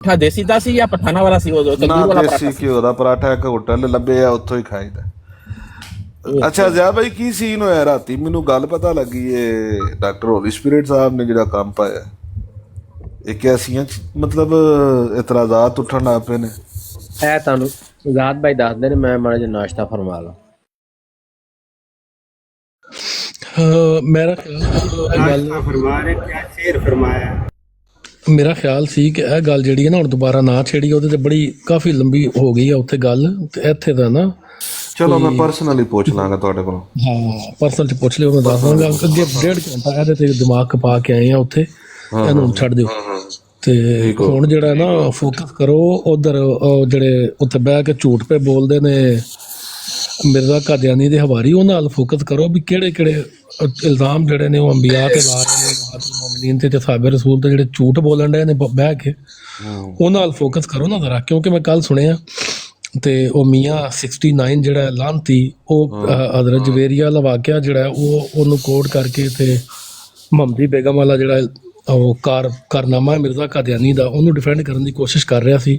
ਪਰਾਠਾ ਦੇਸੀ ਦਾ ਸੀ ਜਾਂ ਪਠਾਣਾ ਵਾਲਾ ਸੀ? ਉਹ ਨਾ ਤੰਦੂਰ ਵਾਲਾ ਦੇਸੀ ਪਰਾਠਾ ਸੀ? ਘਿਓ ਦਾ ਪਰਾਠਾ, ਇੱਕ ਹੋਟਲ ਲੱਭੇ ਆ ਉੱਥੋਂ ਹੀ ਖਾਈਦਾ। ਅੱਛਾ ਜ਼ਿਆ ਭਾਈ, ਕੀ ਸੀਨ ਹੋਇਆ ਰਾਤੀ? ਮੈਨੂੰ ਗੱਲ ਪਤਾ ਲੱਗੀ ਇਹ ਡਾਕਟਰ ਹੋਲੀ ਸਪਿਰਿਟ ਸਾਹਿਬ ਨੇ ਜਿਹੜਾ ਕੰਮ ਪਾਇਆ, ਇਹ ਕੈਸੀਆਂ ਮਤਲਬ ਇਤਰਾਜ਼ਾਤ ਉੱਠਣ ਲੱਗ ਪਏ ਨੇ। ਇਹ ਤੁਹਾਨੂੰ ਜ਼ਾਤ ਭਾਈ ਦੱਸਦੇ ਨੇ, ਮੈਂ ਮਾੜਾ ਜਿਹਾ ਨਾਸ਼ਤਾ ਫਰਮਾ ਲਾਂ। ਮੇਰਾ ਖਿਆਲ ਸੀ ਕਿ ਇਹ ਗੱਲ ਜਿਹੜੀ ਹੈ ਨਾ ਹੁਣ ਦੁਬਾਰਾ ਨਾ ਛੇੜੀ, ਉਹਦੇ ਤੇ ਬੜੀ ਕਾਫੀ ਲੰਬੀ ਹੋ ਗਈ ਆ ਉੱਥੇ ਗੱਲ, ਤੇ ਇੱਥੇ ਦਾ ਨਾ ਚਲੋ ਮੈਂ ਪਰਸਨਲੀ ਪੁੱਛ ਲਾਂਗਾ ਤੁਹਾਡੇ ਕੋਲੋਂ। ਹਾਂ ਪਰਸਨਲ ਚ ਪੁੱਛ ਲਿਓ, ਮੈਂ ਦੱਸ ਦਾਂਗਾ। ਅੱਗੇ 1.5 ਘੰਟਾ ਇਹਦੇ ਤੇ ਦਿਮਾਗ ਖਪਾ ਕੇ ਆਏ ਆ ਉੱਥੇ, ਇਹਨੂੰ ਛੱਡ ਦਿਓ। ਤੇ ਹੁਣ ਜਿਹੜਾ ਨਾ ਫੋਕਸ ਕਰੋ ਉਧਰ, ਜਿਹੜੇ ਉੱਥੇ ਬਹਿ ਕੇ ਝੂਠ ਪੇ ਬੋਲਦੇ ਨੇ ਮਿਰਜ਼ਾ ਕਾਦੀਆਨੀ ਦੇ ਹਵਾਰੀ, ਉਹਨਾਂ ਨਾਲ ਫੋਕਸ ਕਰੋ ਵੀ ਕਿਹੜੇ ਕਿਹੜੇ ਇਲਜ਼ਾਮ ਜਿਹੜੇ ਨੇ ਉਹ ਅੰਬੀਆ ਤੇ ਲਾ ਰਹੇ ਨੇ, ਮੋਮਿਨੀਨ ਤੇ ਸਾਬੇ ਰਸੂਲ ਤੇ ਜਿਹੜੇ ਝੂਠ ਬੋਲਣ ਡਏ ਨੇ ਬਹਿ ਕੇ, ਉਹਨਾਂ ਨਾਲ ਫੋਕਸ ਕਰੋ ਨਾ ਜ਼ਰਾ। ਕਿਉਂਕਿ ਮੈਂ ਕੱਲ ਸੁਣਿਆ ਤੇ ਉਹ ਮੀਆਂ 69 ਜਿਹੜਾ ਲਾਂਤੀ, ਉਹ ਹਜ਼ਰਤ ਜਵੇਰੀਆ ਵਾਲਾ ਵਾਕਿਆ ਜਿਹੜਾ ਉਹਨੂੰ ਕੋਡ ਕਰਕੇ ਤੇ ਮੁਹੰਮਦੀ ਬੇਗਮ ਵਾਲਾ ਜਿਹੜਾ ਉਹ ਕਾਰਨਾਮਾ ਮਿਰਜ਼ਾ ਕਾਦੀਆਨੀ ਦਾ, ਉਹਨੂੰ ਡਿਫੈਂਡ ਕਰਨ ਦੀ ਕੋਸ਼ਿਸ਼ ਕਰ ਰਿਹਾ ਸੀ।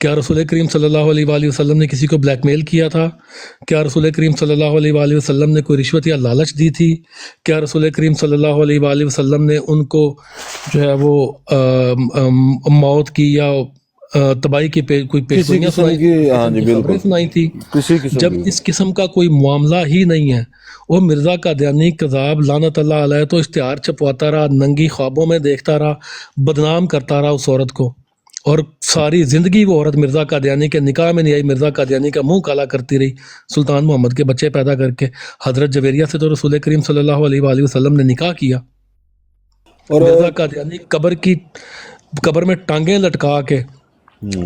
کیا رسول کریم صلی اللہ علیہ وآلہ وسلم نے کسی کو بلیک میل کیا تھا؟ کیا رسول کریم صلی اللہ علیہ وآلہ وسلم نے کوئی رشوت یا لالچ دی تھی؟ کیا رسول کریم صلی اللہ علیہ وآلہ وسلم نے ان کو جو ہے وہ موت کی یا تباہی کی کوئی پیشگوئیاں سنائی تھی؟ جب اس قسم کا کوئی معاملہ ہی نہیں ہے، وہ مرزا قادیانی کذاب لعنت اللہ علیہ تو اشتہار چھپواتا رہا، ننگی خوابوں میں دیکھتا رہا، بدنام کرتا رہا اس عورت کو، اور ساری زندگی وہ عورت مرزا قادیانی کے نکاح میں نہیں آئی، مرزا قادیانی کا منہ کالا کرتی رہی، سلطان محمد کے بچے پیدا کر کے۔ حضرت جویریہ سے تو رسول کریم صلی اللہ علیہ وآلہ وسلم نے نکاح کیا، اور مرزا قادیانی قبر میں ٹانگیں لٹکا کے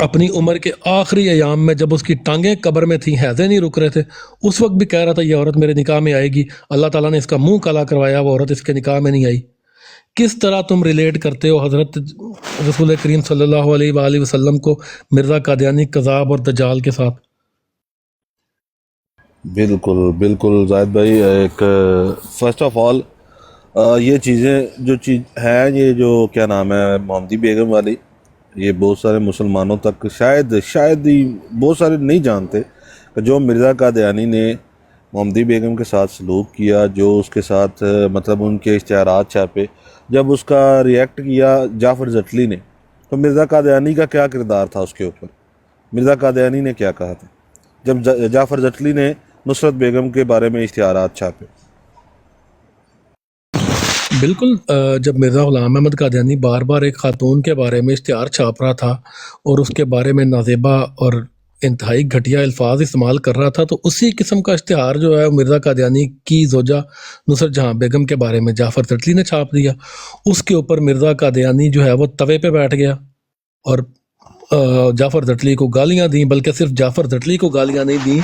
اپنی عمر کے آخری ایام میں جب اس کی ٹانگیں قبر میں تھیں، حیضیں نہیں رک رہے تھے، اس وقت بھی کہہ رہا تھا یہ عورت میرے نکاح میں آئے گی، اللہ تعالیٰ نے اس کا منہ کالا کروایا، وہ عورت اس کے نکاح میں نہیں آئی۔ کس طرح تم ریلیٹ کرتے ہو حضرت رسول کریم صلی اللہ علیہ وآلہ وسلم کو مرزا قادیانی کذاب اور دجال کے ساتھ؟ بالکل بالکل زاہد بھائی، ایک فرسٹ آف آل یہ چیزیں جو ہیں، یہ جو کیا نام ہے محمدی بیگم والی، یہ بہت سارے مسلمانوں تک شاید ہی بہت سارے نہیں جانتے کہ جو مرزا قادیانی نے محمدی بیگم کے ساتھ سلوک کیا، جو اس کے ساتھ مطلب ان کے اشتہارات چھاپے، جب اس کا ریئیکٹ کیا جعفر زٹلی نے، تو مرزا قادیانی کا کیا کردار تھا اس کے اوپر؟ مرزا قادیانی نے کیا کہا تھا جب جعفر زٹلی نے نصرت بیگم کے بارے میں اشتہارات چھاپے؟ بالکل، جب مرزا غلام احمد قادیانی بار بار ایک خاتون کے بارے میں اشتہار چھاپ رہا تھا اور اس کے بارے میں نازیبا اور انتہائی گھٹیا الفاظ استعمال کر رہا تھا، تو اسی قسم کا اشتہار جو ہے مرزا قادیانی کی زوجہ نصرت جہاں بیگم کے بارے میں جعفر زٹلی نے چھاپ دیا۔ اس کے اوپر مرزا قادیانی جو ہے وہ توے پہ بیٹھ گیا اور جعفر زٹلی کو گالیاں دیں، بلکہ صرف جعفر زٹلی کو گالیاں نہیں دیں،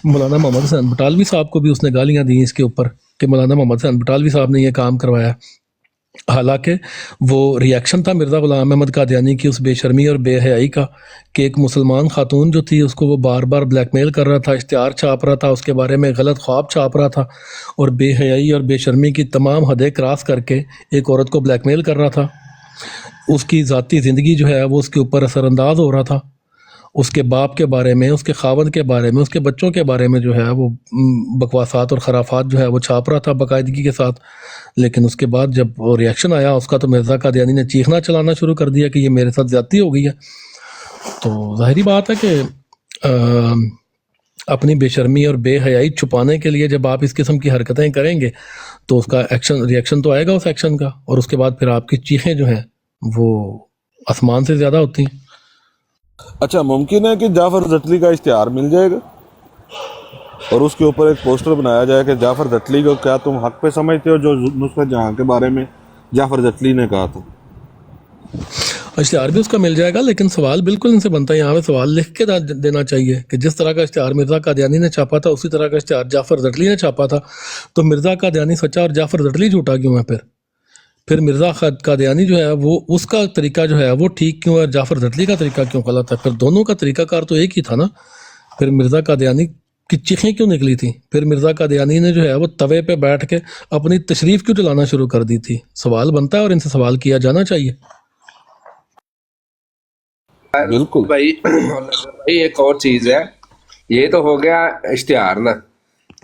مولانا محمد حسین بٹالوی صاحب کو بھی اس نے گالیاں دیں اس کے اوپر کہ مولانا محمد حسین بٹالوی صاحب نے یہ کام کروایا۔ حالانکہ وہ ریاکشن تھا مرزا غلام احمد قادیانی کی اس بے شرمی اور بے حیائی کا کہ ایک مسلمان خاتون جو تھی اس کو وہ بار بار بلیک میل کر رہا تھا، اشتہار چھاپ رہا تھا، اس کے بارے میں غلط خواب چھاپ رہا تھا، اور بے حیائی اور بے شرمی کی تمام حدیں کراس کر کے ایک عورت کو بلیک میل کر رہا تھا۔ اس کی ذاتی زندگی جو ہے وہ اس کے اوپر اثر انداز ہو رہا تھا، اس کے باپ کے بارے میں، اس کے خاوند کے بارے میں، اس کے بچوں کے بارے میں جو ہے وہ بکواسات اور خرافات جو ہے وہ چھاپ رہا تھا باقاعدگی کے ساتھ۔ لیکن اس کے بعد جب وہ ریاکشن آیا اس کا تو مرزا قادیانی نے چیخنا چلانا شروع کر دیا کہ یہ میرے ساتھ زیادتی ہو گئی ہے۔ تو ظاہری بات ہے کہ اپنی بے شرمی اور بے حیائی چھپانے کے لیے جب آپ اس قسم کی حرکتیں کریں گے تو اس کا ریاکشن تو آئے گا اس ایکشن کا، اور اس کے بعد پھر آپ کی چیخیں جو ہیں وہ آسمان سے زیادہ ہوتی ہیں۔ اچھا، ممکن ہے کہ جعفر زٹلی کا اشتہار مل جائے گا اور اس کے اوپر ایک پوسٹر بنایا جائے کہ جعفر زٹلی کو کیا تم حق پہ سمجھتے ہو جو نصرت جہاں کے بارے میں جعفر زٹلی نے کہا تھا؟ اشتہار بھی اس کا مل جائے گا، لیکن سوال بالکل ان سے بنتا ہے، یہاں پہ سوال لکھ کے دینا چاہیے کہ جس طرح کا اشتہار مرزا قادیانی نے چھاپا تھا اسی طرح کا اشتہار جعفر زٹلی نے چھاپا تھا، تو مرزا قادیانی سچا اور جعفر زٹلی جھوٹا کیوں ہے؟ پھر مرزا قادیانی جو ہے وہ اس کا طریقہ جو ہے وہ ٹھیک کیوں ہے، جعفر زٹلی کا طریقہ کیوں غلط ہے؟ پھر دونوں کا طریقہ کار تو ایک ہی تھا نا۔ پھر مرزا قادیانی کی چیخیں کیوں نکلی تھی؟ پھر مرزا قادیانی نے جو ہے وہ توے پہ بیٹھ کے اپنی تشریف کیوں چلانا شروع کر دی تھی؟ سوال بنتا ہے اور ان سے سوال کیا جانا چاہیے۔ بالکل بھائی ایک اور چیز ہے، یہ تو ہو گیا اشتہار نا،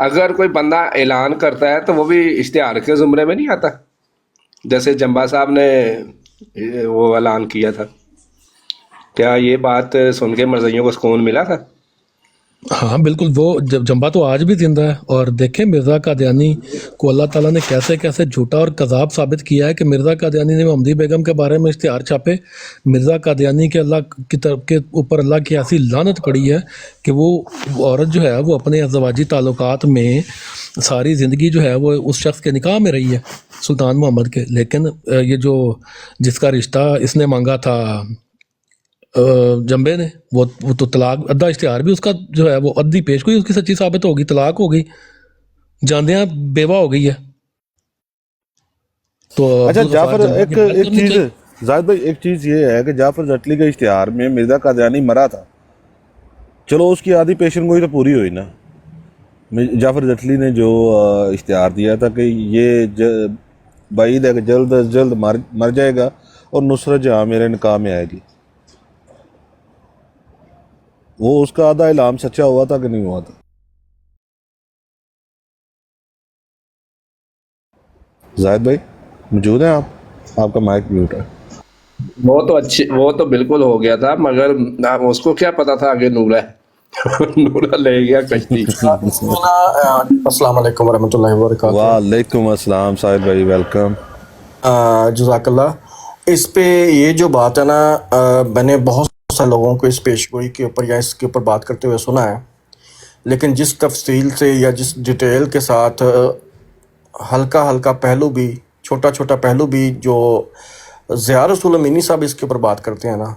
اگر کوئی بندہ اعلان کرتا ہے تو وہ بھی اشتہار کے زمرے میں نہیں آتا؟ جیسے جمبا صاحب نے وہ اعلان کیا تھا، کیا یہ بات سن کے مرزائیوں کو سکون ملا تھا؟ ہاں بالکل، وہ جمبا تو آج بھی زندہ ہے، اور دیکھیں مرزا قادیانی کو اللہ تعالیٰ نے کیسے کیسے جھوٹا اور کذاب ثابت کیا ہے کہ مرزا قادیانی نے محمدی بیگم کے بارے میں اشتہار چھاپے۔ مرزا قادیانی کے اللہ کی طرف کے اوپر اللہ کی ایسی لعنت پڑی ہے کہ وہ عورت جو ہے وہ اپنے ازدواجی تعلقات میں ساری زندگی جو ہے وہ اس شخص کے نکاح میں رہی ہے، سلطان محمد کے، لیکن یہ جو جس کا رشتہ اس نے مانگا تھا جمبے نے، وہ تو طلاق ادھا اشتہار بھی اس کا جو ہے وہ ادھی پیش گوئی اس کی سچی ثابت ہو گئی، طلاق ہو گئی، جاندیاں بیوہ ہو گئی ہے۔ تو اچھا جعفر، ایک چیز زاہد بھائی، ایک چیز یہ ہے کہ جعفر زٹلی کے اشتہار میں مرزا قادیانی مرا تھا، چلو اس کی آدھی پیشن گوئی تو پوری ہوئی نا۔ جعفر زٹلی نے جو اشتہار دیا تھا کہ یہ بعید ہے کہ جلد از جلد مر جائے گا اور نصرت جہاں میرے نکاح میں آئے گی، وہ اس کا آدھا اعلان سچا ہوا تھا کہ نہیں ہوا تھا؟ زاہد بھائی موجود ہیں آپ کا مائک میوٹ ہے. وہ تو بالکل ہو گیا تھا، مگر اس کو کیا پتا تھا آگے نورا ہے نورا لے گیا کشتی. السلام علیکم ورحمۃ اللہ وبرکاتہ. وعلیکم السلام ساحل بھائی، ویلکم. جزاک اللہ. اس پہ یہ جو بات ہے نا، میں نے بہت سے لوگوں کو اس پیش گوئی کے اوپر یا اس کے اوپر بات کرتے ہوئے سنا ہے، لیکن جس تفصیل سے یا جس ڈیٹیل کے ساتھ ہلکا پہلو بھی، چھوٹا پہلو بھی جو ضیاء رسول امینی صاحب اس کے اوپر بات کرتے ہیں نا،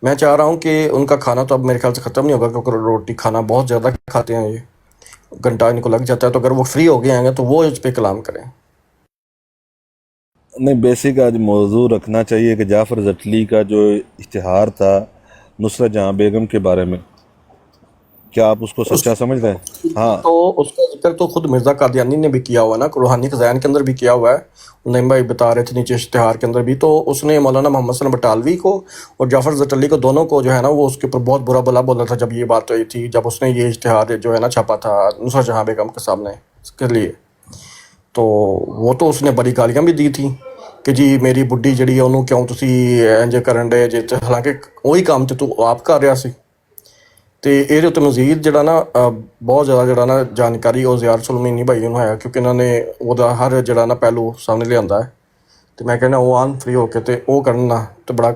میں چاہ رہا ہوں کہ ان کا کھانا تو اب میرے خیال سے ختم نہیں ہوگا، کیونکہ روٹی کھانا بہت زیادہ کھاتے ہیں، یہ گھنٹہ ان کو لگ جاتا ہے. تو اگر وہ فری ہو گئے ہیں تو وہ اس پہ کلام کریں. نہیں، بیسک آج موضوع رکھنا چاہیے کہ جعفر زٹلی کا جو اشتہار تھا نصرت جہاں بیگم کے بارے میں، کیا آپ اس کو سچا سمجھ رہے ہیں؟ ہاں، تو اس کا ذکر تو خود مرزا قادیانی نے بھی کیا ہوا ہے نا، روحانی خزائن کے اندر بھی کیا ہوا ہے. نعیم بھائی بتا رہے تھے نیچے اشتہار کے اندر بھی، تو اس نے مولانا محمد حسن بٹالوی کو اور جعفر زٹلی کو، دونوں کو جو ہے نا، وہ اس کے اوپر بہت برا بلا بولا تھا جب یہ بات ہوئی تھی، جب اس نے یہ اشتہار جو ہے نا چھاپا تھا نصرت جہاں بیگم کے سامنے اس کے لیے. تو وہ تو اس نے بڑی گالیاں بھی دی تھیں کہ جی میری بڈھی جڑی ہے انہوں کیوں تسی انج کرن ڈے جے، حالانکہ وہی کام تے تو آپ کر رہا سی. تو یہ تو مزید جڑا نا بہت زیادہ جڑا نا جانکاری وہ ضیاء رسول امینی بھائی نوں ہے، کیونکہ انہوں نے وہ ہر جڑا نا پہلو سامنے لیا ہے. تو میں کہنا وہ آن فری ہو کے تے وہ کرنا تو بڑا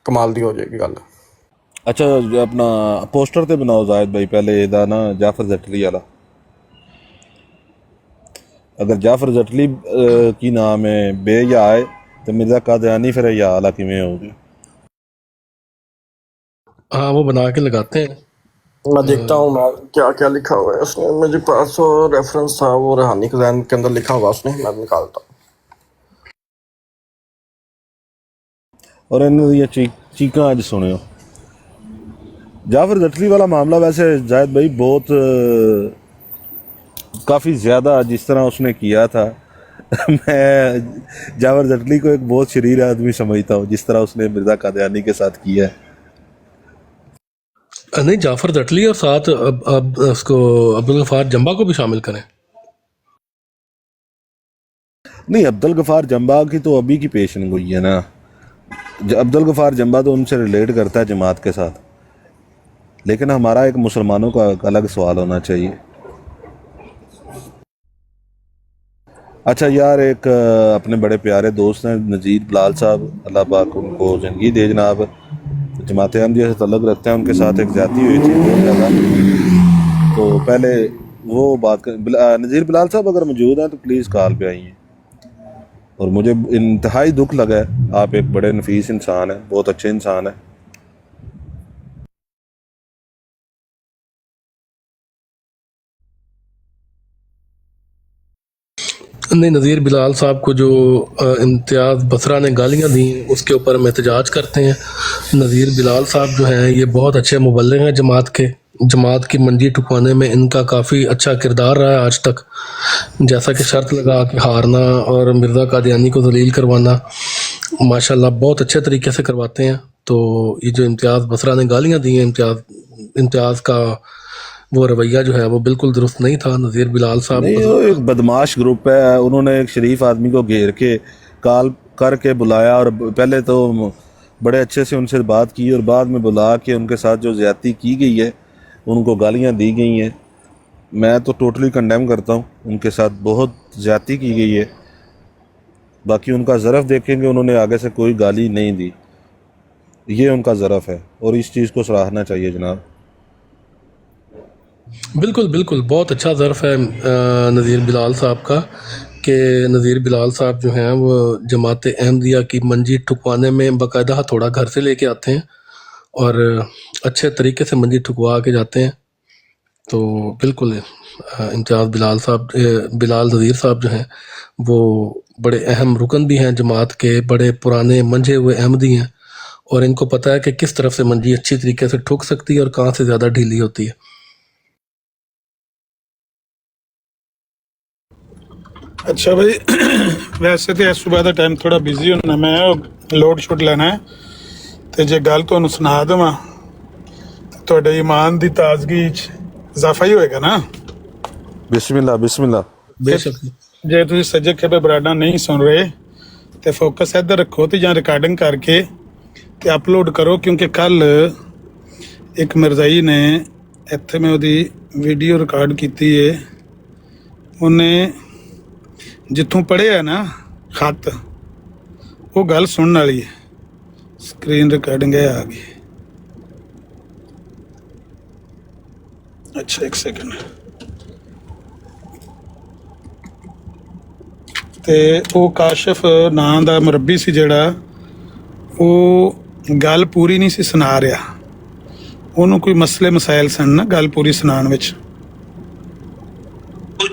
کمال دی ہو جائے گی گل. اچھا اپنا پوسٹر تے بناؤ زاہد بھائی پہلے دا نا جعفر زٹلی والا. اگر جعفر زٹلی کی نام ہے بے یا آئے تو مرزا قادیانی پھر یا اعلیٰ کیویں ہوگی؟ ہاں وہ بنا کے لگاتے ہیں. میں دیکھتا ہوں میں کیا کیا لکھا ہوا ہے اس نے، مجھے پاس ریفرنس تھا وہ روحانی خزائن کے اندر لکھا ہوا اس نے، میں نکالتا ہوں. اور انہوں یہ چیکاں اج سنو. جعفر زٹلی والا معاملہ ویسے زاہد بھائی بہت کافی زیادہ جس طرح اس نے کیا تھا میں جعفر زٹلی کو ایک بہت شریر آدمی سمجھتا ہوں جس طرح اس نے مرزا قادیانی کے ساتھ کیا ہے. نہیں، جعفر زٹلی اور ساتھ اب اس کو عبدالغفار جمبا کو بھی شامل کریں. نہیں، عبدالغفار جمبا کی تو ابھی کی پیشن گوئی ہے نا. عبدالغفار جمبا تو ان سے ریلیٹ کرتا ہے جماعت کے ساتھ، لیکن ہمارا ایک مسلمانوں کا الگ سوال ہونا چاہیے. اچھا یار، ایک اپنے بڑے پیارے دوست ہیں نذیر بلال صاحب، اللہ پاک ان کو زندگی دے جناب، جماعت احمدیہ سے تعلق رکھتے ہیں، ان کے ساتھ ایک زیادتی ہوئی تھی بہت زیادہ. تو پہلے وہ بات نذیر بلال صاحب اگر موجود ہیں تو پلیز کال پہ آئیے. اور مجھے انتہائی دکھ لگا ہے، آپ ایک بڑے نفیس انسان ہیں، بہت اچھے انسان ہیں. نہیں، نذیر بلال صاحب کو جو امتیاز بصرہ نے گالیاں دیں اس کے اوپر ہم احتجاج کرتے ہیں. نذیر بلال صاحب جو ہیں یہ بہت اچھے مبلغ ہیں جماعت کی منجی ٹھکوانے میں ان کا کافی اچھا کردار رہا ہے آج تک. جیسا کہ شرط لگا کے ہارنا اور مرزا قادیانی کو ذلیل کروانا ماشاءاللہ بہت اچھے طریقے سے کرواتے ہیں. تو یہ جو امتیاز بصرہ نے گالیاں دی ہیں، امتیاز کا وہ رویہ جو ہے وہ بالکل درست نہیں تھا. نذیر بلال صاحب نہیں، وہ ایک بدماش گروپ ہے، انہوں نے ایک شریف آدمی کو گھیر کے کال کر کے بلایا، اور پہلے تو بڑے اچھے سے ان سے بات کی اور بعد میں بلا کے ان کے ساتھ جو زیادتی کی گئی ہے، ان کو گالیاں دی گئی ہیں. میں تو ٹوٹلی کنڈیم کرتا ہوں، ان کے ساتھ بہت زیادتی کی گئی ہے. باقی ان کا ظرف دیکھیں گے، انہوں نے آگے سے کوئی گالی نہیں دی، یہ ان کا ظرف ہے اور اس چیز کو سراہنا چاہیے جناب. بالکل بہت اچھا ظرف ہے نذیر بلال صاحب کا، کہ نذیر بلال صاحب جو ہیں وہ جماعت احمدیہ کی منجی ٹھکوانے میں باقاعدہ ہتھوڑا گھر سے لے کے آتے ہیں اور اچھے طریقے سے منجی ٹھکوا کے جاتے ہیں. تو بالکل امتیاز بلال نذیر صاحب جو ہیں وہ بڑے اہم رکن بھی ہیں جماعت کے، بڑے پرانے منجھے ہوئے احمدی ہیں، اور ان کو پتہ ہے کہ کس طرف سے منجی اچھی طریقے سے ٹھک سکتی ہے اور کہاں سے زیادہ ڈھیلی ہوتی ہے. اچھا بھائی، ویسے تو صبح کا ٹائم تھوڑا بزی ہونا، میں لوڈ شوڈ لینا ہے تو جے گل تمہیں سنا دوا ਤੁਹਾਡੇ ਈਮਾਨ ਦੀ ਤਾਜ਼ਗੀ 'ਚ ਇਜ਼ਾਫਾ ਹੀ ਹੋਏਗਾ ਨਾ। ਬਿਸਮਿਲ੍ਲਾ ਬਿਸਮਿਲ੍ਲਾ। ਬੇਸ਼ੱਕ ਜੇ ਤੁਸੀਂ ਸੱਜੇ ਖੱਬੇ ਬਰਾਡਾ ਨਹੀਂ ਸੁਣ ਰਹੇ ਤੇ ਫੋਕਸ ਇੱਧਰ ਰੱਖੋ ਤੇ ਜਾਂ ਰਿਕਾਰਡਿੰਗ ਕਰਕੇ ਤੇ ਅਪਲੋਡ ਕਰੋ, ਕਿਉਂਕਿ ਕੱਲ ਇੱਕ ਮਿਰਜ਼ਾਈ ਨੇ ਇੱਥੇ ਮੈਂ ਉਹਦੀ ਵੀਡੀਓ ਰਿਕਾਰਡ ਕੀਤੀ ਹੈ, ਉਹਨੇ ਜਿੱਥੋਂ ਪੜ੍ਹਿਆ ਨਾ ਖੱਤ ਉਹ ਗੱਲ ਸੁਣਨ ਵਾਲੀ ਹੈ। ਸਕਰੀਨ ਰਿਕਾਰਡਿੰਗ ਹੈ ਆ ਗਈ। ਅੱਛਾ 1 ਸੈਕਿੰਡ। ਤੇ ਉਹ ਕਾਸ਼ਫ ਨਾਂ ਦਾ ਮੁਰੱਬੀ ਸੀ ਜਿਹੜਾ, ਉਹ ਗੱਲ ਪੂਰੀ ਨਹੀਂ ਸੀ ਸੁਣਾ ਰਿਹਾ, ਉਹਨੂੰ ਕੋਈ ਮਸਲੇ ਮਸਾਇਲ ਸਨ ਨਾ ਗੱਲ ਪੂਰੀ ਸੁਣਾਉਣ ਵਿੱਚ।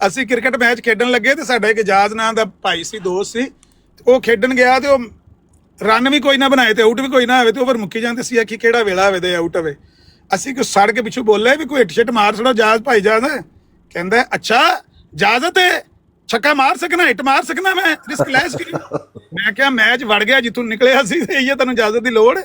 ਅਸੀਂ ਕ੍ਰਿਕਟ ਮੈਚ ਖੇਡਣ ਲੱਗੇ ਤੇ ਸਾਡਾ ਇੱਕ ਇਜਾਜ਼ ਨਾਂ ਦਾ ਭਾਈ ਸੀ, ਦੋਸਤ ਸੀ, ਉਹ ਖੇਡਣ ਗਿਆ ਤੇ ਉਹ ਰਨ ਵੀ ਕੋਈ ਨਾ ਬਣਾਏ ਤੇ ਆਊਟ ਵੀ ਕੋਈ ਨਾ ਹੋਵੇ ਤੇ ਓਵਰ ਮੁੱਕੀ ਜਾਂਦੇ ਸੀ। ਆਖੀ ਕਿਹੜਾ ਵੇਲਾ ਹੋਵੇ ਤੇ ਆਊਟ ਹੋਵੇ। ਅਸੀਂ ਕੋਈ ਸੜ ਕੇ ਪਿੱਛੋਂ ਬੋਲੇ ਵੀ ਕੋਈ ਹਿੱਟ ਸ਼ਿਟ ਮਾਰ ਛੜੋ ਇਜਾਜ਼ ਭਾਈ ਜਾਨ। ਕਹਿੰਦਾ ਅੱਛਾ ਇਜਾਜ਼ਤ ਹੈ, ਛੱਕਾ ਮਾਰ ਸਕਣਾ, ਹਿੱਟ ਮਾਰ ਸਕਣਾ, ਮੈਂ ਰਿਸਕ ਲੈ ਸਕਦੀ। ਮੈਂ ਕਿਹਾ ਮੈਚ ਵੜ ਗਿਆ ਜਿੱਥੋਂ ਨਿਕਲਿਆ ਸੀ ਤੇ ਇਹ ਤੈਨੂੰ ਇਜਾਜ਼ਤ ਦੀ ਲੋੜ ਹੈ?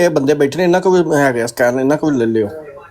ਇਹ ਬੰਦੇ ਬੈਠੇ ਨੇ, ਇਹਨਾਂ ਕੋਲ ਹੈਗਾ ਸਕੈਨ, ਇਹਨਾਂ ਕੋਲ ਲੈ ਲਿਓ।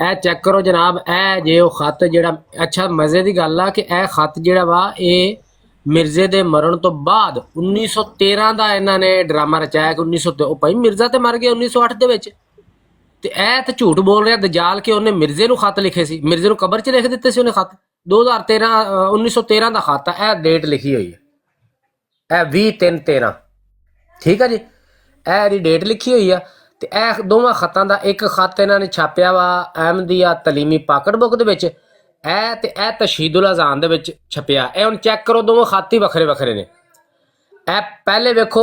ਇਹ ਚੈੱਕ ਕਰੋ ਜਨਾਬ, ਇਹ ਜੇ ਉਹ ਖਤ ਜਿਹੜਾ, ਅੱਛਾ ਮਜ਼ੇ ਦੀ ਗੱਲ ਆ ਕਿ ਇਹ ਖਤ ਜਿਹੜਾ ਵਾ ਇਹ ਮਿਰਜ਼ੇ ਦੇ ਮਰਨ ਤੋਂ ਬਾਅਦ 1913 ਦਾ ਇਹਨਾਂ ਨੇ ਡਰਾਮਾ ਰਚਾਇਆ ਕਿ 1900 ਉਹ ਭਾਈ ਮਿਰਜ਼ਾ ਤੇ ਮਰ ਗਿਆ 1908 ਦੇ ਵਿੱਚ, ਤੇ ਇਹ ਤਾਂ ਝੂਠ ਬੋਲ ਰਿਹਾ ਦਜਾਲ ਕਿ ਉਹਨੇ ਮਿਰਜ਼ੇ ਨੂੰ ਖਤ ਲਿਖੇ ਸੀ, ਮਿਰਜ਼ੇ ਨੂੰ ਕਬਰ 'ਚ ਲਿਖ ਦਿੱਤੇ ਸੀ ਉਹਨੇ ਖਤ। 1913 ਦਾ ਖਤ ਆ, ਇਹ ਡੇਟ ਲਿਖੀ ਹੋਈ ਹੈ, ਇਹ 20/3/13, ਠੀਕ ਆ ਜੀ, ਇਹ ਇਹਦੀ ਡੇਟ ਲਿਖੀ ਹੋਈ ਆ। ਤੇ ਇਹ ਦੋਵਾਂ ਖੱਤਾਂ ਦਾ ਇੱਕ ਖੱਤ ਇਹਨਾਂ ਨੇ ਛਾਪਿਆ ਵਾ ਅਹਿਮਦੀਆ ਤਲੀਮੀ ਪਾਕਟ ਬੁੱਕ ਦੇ ਵਿੱਚ, ਇਹ ਤੇ ਇਹ ਤਸ਼ਹੀਦੁਲ ਅਜ਼ਾਨ ਦੇ ਵਿੱਚ ਛਪਿਆ। ਇਹ ਹੁਣ ਚੈੱਕ ਕਰੋ, ਦੋਵੇਂ ਖੱਤ ਹੀ ਵੱਖਰੇ ਵੱਖਰੇ ਨੇ। ਇਹ ਪਹਿਲੇ ਵੇਖੋ,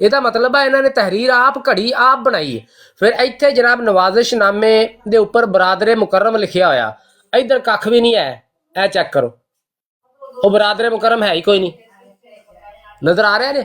ਇਹਦਾ ਮਤਲਬ ਹੈ ਇਹਨਾਂ ਨੇ ਤਹਿਰੀਰ ਆਪ ਘੜੀ ਆਪ ਬਣਾਈ ਹੈ। ਫਿਰ ਇੱਥੇ ਜਨਾਬ ਨਵਾਜ਼ਿਸ਼ ਨਾਮੇ ਦੇ ਉੱਪਰ ਬਰਾਦਰੇ ਮੁਕਰਮ ਲਿਖਿਆ ਹੋਇਆ, ਇੱਧਰ ਕੱਖ ਵੀ ਨਹੀਂ ਹੈ। ਇਹ ਚੈੱਕ ਕਰੋ, ਉਹ ਬਰਾਦਰੇ ਮੁਕਰਮ ਹੈ ਹੀ ਕੋਈ ਨਹੀਂ, ਨਜ਼ਰ ਆ ਰਿਹਾ ਨੇ।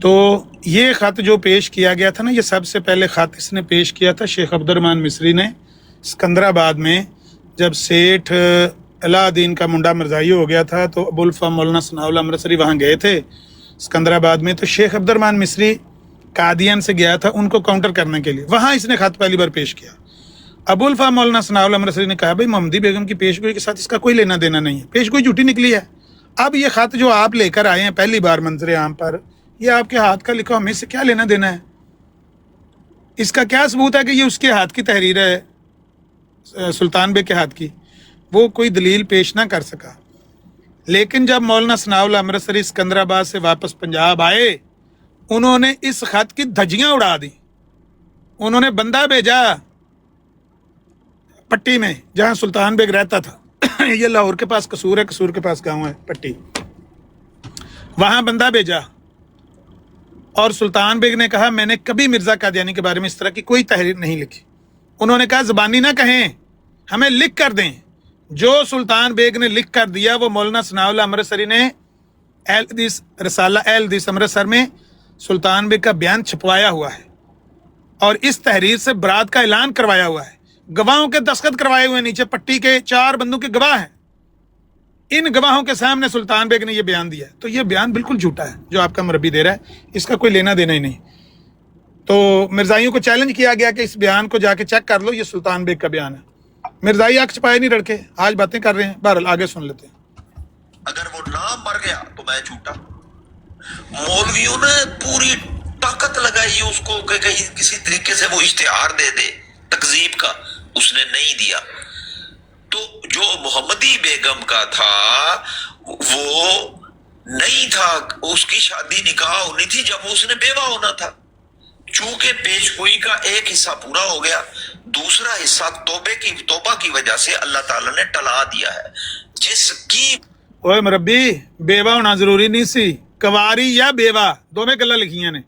تو یہ خط جو پیش کیا گیا تھا نا، یہ سب سے پہلے خط اس نے پیش کیا تھا شیخ عبدالرحمن مصری نے سکندرآباد میں، جب سیٹھ الہ الدین کا منڈا مرزائی ہو گیا تھا تو ابوالفا مولانا ثناء اللہ امرتسری وہاں گئے تھے سکندرآباد میں، تو شیخ عبدالرحمن مصری قادیان سے گیا تھا ان کو کاؤنٹر کرنے کے لیے، وہاں اس نے خط پہلی بار پیش کیا۔ ابوالفا مولانا ثناء اللہ امرتسری نے کہا بھائی محمدی بیگم کی پیش گوئی کے ساتھ اس کا کوئی لینا دینا نہیں ہے، پیش گوئی جھوٹی نکلی ہے۔ اب یہ خط جو آپ لے کر آئے ہیں پہلی بار منظر عام پر، یہ آپ کے ہاتھ کا لکھا، ہمیں اس سے کیا لینا دینا ہے؟ اس کا کیا ثبوت ہے کہ یہ اس کے ہاتھ کی تحریر ہے، سلطان بیگ کے ہاتھ کی؟ وہ کوئی دلیل پیش نہ کر سکا۔ لیکن جب مولانا ثناء اللہ امرتسری سکندرآباد سے واپس پنجاب آئے، انہوں نے اس خط کی دھجیاں اڑا دی۔ انہوں نے بندہ بھیجا پٹی میں جہاں سلطان بیگ رہتا تھا، یہ لاہور کے پاس قصور ہے، قصور کے پاس گاؤں ہے پٹی، وہاں بندہ بھیجا، اور سلطان بیگ نے کہا میں نے کبھی مرزا قادیانی کے بارے میں اس طرح کی کوئی تحریر نہیں لکھی۔ انہوں نے کہا زبانی نہ کہیں، ہمیں لکھ کر دیں۔ جو سلطان بیگ نے لکھ کر دیا وہ مولانا ثناء اللہ امرتسری نے اہل حدیث رسالہ اہل حدیث امرتسر میں سلطان بیگ کا بیان چھپوایا ہوا ہے، اور اس تحریر سے برات کا اعلان کروایا ہوا ہے، گواہوں کے دستخط کروائے ہوئے، نیچے پٹی کے 4 بندوں کے گواہ ہیں، ان گواہوں کے سامنے سلطان بیگ نے یہ بیان دیا ہے۔ تو یہ بیان بالکل جھوٹا ہے جو آپ کا مربی دے رہا ہے، اس کا کوئی لینا دینا ہی نہیں۔ تو مرزائیوں کو چیلنج کیا گیا کہ اس بیان کو جا کے چیک کر لو، یہ سلطان بیگ کا بیان ہے۔ مرزائی آنکھ چھپائے نہیں لڑکے، آج باتیں کر رہے ہیں، بہرحال آگے سن لیتے ہیں۔ اگر وہ نہ مر گیا تو میں جھوٹا۔ مولویوں نے پوری طاقت لگائی اس کو کہ کہیں کسی طریقے سے وہ اشتہار دے دے تکذیب کا، اس نے نہیں دیا۔ تو جو محمدی بیگم کا تھا وہ نہیں تھا، اس کی شادی نکاح ہونی تھی جب اس نے بیوہ ہونا تھا۔ چونکہ پیش گوئی کا ایک حصہ پورا ہو گیا، دوسرا حصہ توبہ کی وجہ سے اللہ تعالیٰ نے ٹلا دیا ہے، جس کی اوے مربی، بیوہ ہونا ضروری نہیں سی، کواری یا بیوہ دو میں گلا لکھیاں نے۔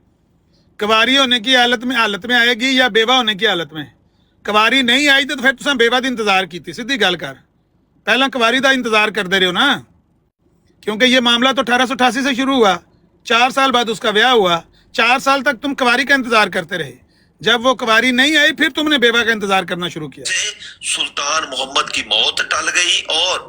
کواری ہونے کی حالت میں آئے گی یا بیوہ ہونے کی حالت میں؟ کواری نہیں آئی تو پھر تساں بیوہ دی انتظار کیتی، سیدھی گل کر، پہلا کواری دا انتظار کر دے رہے ہو نا، کیونکہ یہ معاملہ تو 1888 سے شروع ہوا، 4 سال بعد اس کا بیاہ ہوا، 4 سال تک تم کواری کا انتظار کرتے رہے، جب وہ کواری نہیں آئی پھر تم نے بیوہ کا انتظار کرنا شروع کیا۔ سلطان محمد کی موت ٹل گئی اور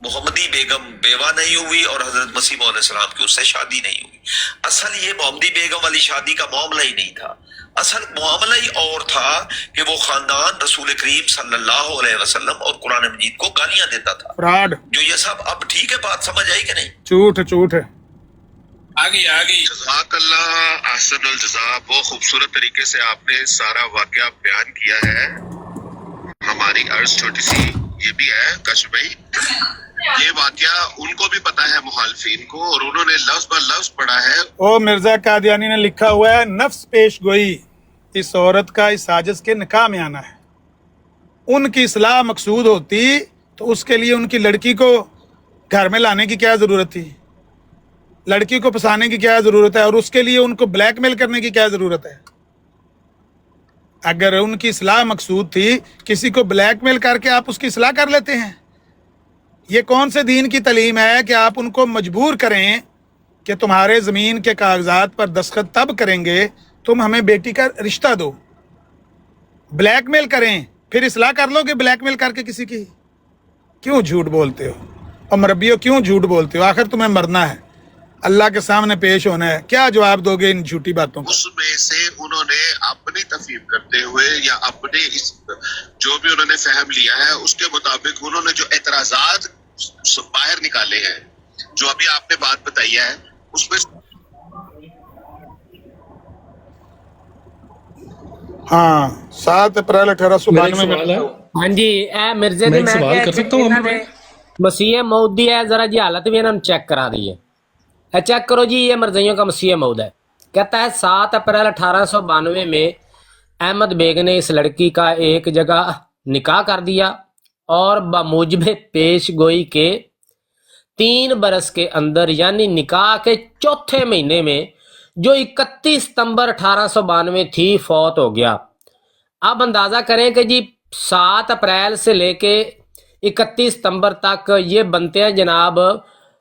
محمدی بیگم بیوہ نہیں ہوئی، اور حضرت مسیح موعود علیہ السلام کی اس سے شادی نہیں ہوئی۔ اصل یہ محمدی بیگم والی شادی کا معاملہ ہی نہیں تھا، اصل معاملہ ہی اور تھا کہ وہ خاندان رسول کریم صلی اللہ علیہ وسلم اور قرآن مجید کو گالیاں دیتا تھا۔ فراڈ، جو یہ سب اب ٹھیک ہے، بات سمجھ آئی کہ نہیں؟ جھوٹ ہے۔ آگے جزاک اللہ احسن الجزا، بہت خوبصورت طریقے سے آپ نے سارا واقعہ بیان کیا ہے۔ ہماری عرض چھوٹی سی یہ بھی ہے کش بھائی، یہ واقعہ ان کو بھی پتا ہے مخالفین کو، اور انہوں نے لفظ بر لفظ پڑھا ہے۔ او مرزا قادیانی نے لکھا ہوا ہے نفس پیش گوئی، اس عورت کا اس سازش کے نکاح میں آنا ہے۔ ان کی اصلاح مقصود ہوتی تو اس کے لیے ان کی لڑکی کو گھر میں لانے کی کیا ضرورت تھی؟ لڑکی کو پھنسانے کی کیا ضرورت ہے؟ اور اس کے لیے ان کو بلیک میل کرنے کی کیا ضرورت ہے؟ اگر ان کی اصلاح مقصود تھی، کسی کو بلیک میل کر کے آپ اس کی اصلاح کر لیتے ہیں؟ یہ کون سے دین کی تعلیم ہے کہ آپ ان کو مجبور کریں کہ تمہارے زمین کے کاغذات پر دستخط تب کریں گے تم ہمیں بیٹی کا رشتہ دو، بلیک میل کریں پھر اصلاح کر لو گے بلیک میل کر کے کسی کی؟ کیوں جھوٹ بولتے ہو؟ اور مربیو کیوں جھوٹ بولتے ہو؟ آخر تمہیں مرنا ہے، اللہ کے سامنے پیش ہونا ہے، کیا جواب دو گے ان جھوٹی باتوں کو؟ اس میں سے انہوں نے اپنی تفہیم کرتے ہوئے یا اپنے جو بھی انہوں نے فہم لیا ہے اس کے مطابق انہوں نے جو اعتراضات باہر نکالے ہیں، جو ابھی آپ نے بات بتائی ہے، اس میں ہاں 7 اپریل 1892 میں ہاں جی، اے مرزے دی میں ایک سوال کر سکتا ہوں انہوں نے مسیح موعود دی ہے، ذرا جی حالت بھی انہوں نے چیک کرا دی ہے۔ چیک کرو جی، یہ مرزائیوں کا مسیح موعود ہے، کہتا ہے 7 اپریل 1892 میں احمد بیگ نے اس لڑکی کا ایک جگہ نکاح کر دیا، اور بموجب پیش گوئی کے 3 برس کے اندر یعنی نکاح کے 4تھے مہینے میں جو 31 ستمبر 1892 تھی فوت ہو گیا۔ اب اندازہ کریں کہ جی 7 اپریل سے لے کے 31 ستمبر تک یہ بنتے ہیں جناب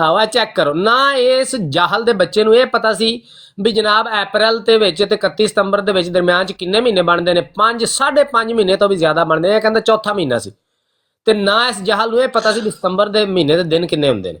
ਆਵਾ ਚੈੱਕ ਕਰੋ ਨਾ। ਇਸ ਜਾਹਲ ਦੇ ਬੱਚੇ ਨੂੰ ਇਹ ਪਤਾ ਸੀ ਵੀ ਜਨਾਬ ਅਪ੍ਰੈਲ ਦੇ ਵਿੱਚ ਤੇ 31 ਸਤੰਬਰ ਦੇ ਵਿੱਚ ਦਰਮਿਆਨ ਚ ਕਿੰਨੇ ਮਹੀਨੇ ਬਣਦੇ ਨੇ, 5.5 ਮਹੀਨੇ ਤੋਂ ਵੀ ਜ਼ਿਆਦਾ ਬਣਦੇ ਨੇ। ਇਹ ਕਹਿੰਦਾ ਚੌਥਾ ਮਹੀਨਾ ਸੀ। ਤੇ ਨਾ ਇਸ ਜਾਹਲ ਨੂੰ ਇਹ ਪਤਾ ਸੀ ਵੀ ਸਤੰਬਰ ਦੇ ਮਹੀਨੇ ਦੇ ਦਿਨ ਕਿੰਨੇ ਹੁੰਦੇ ਨੇ।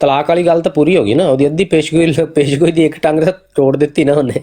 ਤਲਾਕ ਵਾਲੀ ਗੱਲ ਤਾਂ ਪੂਰੀ ਹੋ ਗਈ ਨਾ। ਉਹਦੀ ਅੱਧੀ ਪੇਸ਼ਗੋਈ ਦੀ ਇੱਕ ਟੰਗ ਤਾਂ ਤੋੜ ਦਿੱਤੀ ਨਾ ਉਹਨੇ।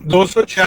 206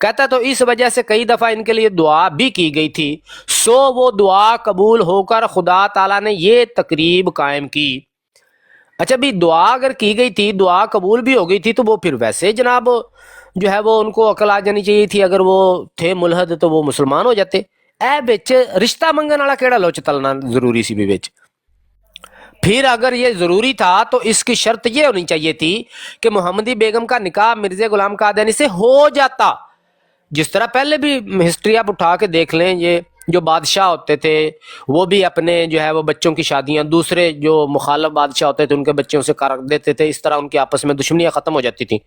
کہتا ہے تو اس وجہ سے کئی دفعہ ان کے لیے دعا بھی کی گئی تھی، سو وہ دعا قبول ہو کر خدا تعالیٰ نے یہ تقریب قائم کی۔ اچھا بھی دعا اگر کی گئی تھی، دعا قبول بھی ہو گئی تھی، تو وہ پھر ویسے جناب جو ہے وہ ان کو عقل آ جانی چاہیے تھی، اگر وہ تھے ملحد تو وہ مسلمان ہو جاتے۔ اے بچ رشتہ منگن والا کیڑا لوچ تلنا ضروری سی بھی بچ؟ پھر اگر یہ ضروری تھا تو اس کی شرط یہ ہونی چاہیے تھی کہ محمدی بیگم کا نکاح مرزا غلام قادیانی سے ہو جاتا، جس طرح پہلے بھی ہسٹری آپ اٹھا کے دیکھ لیں، یہ جو بادشاہ ہوتے تھے وہ بھی اپنے جو ہے وہ بچوں کی شادیاں دوسرے جو مخالف بادشاہ ہوتے تھے ان کے بچوں سے کر دیتے تھے، اس طرح ان کی آپس میں دشمنیاں ختم ہو جاتی تھیں،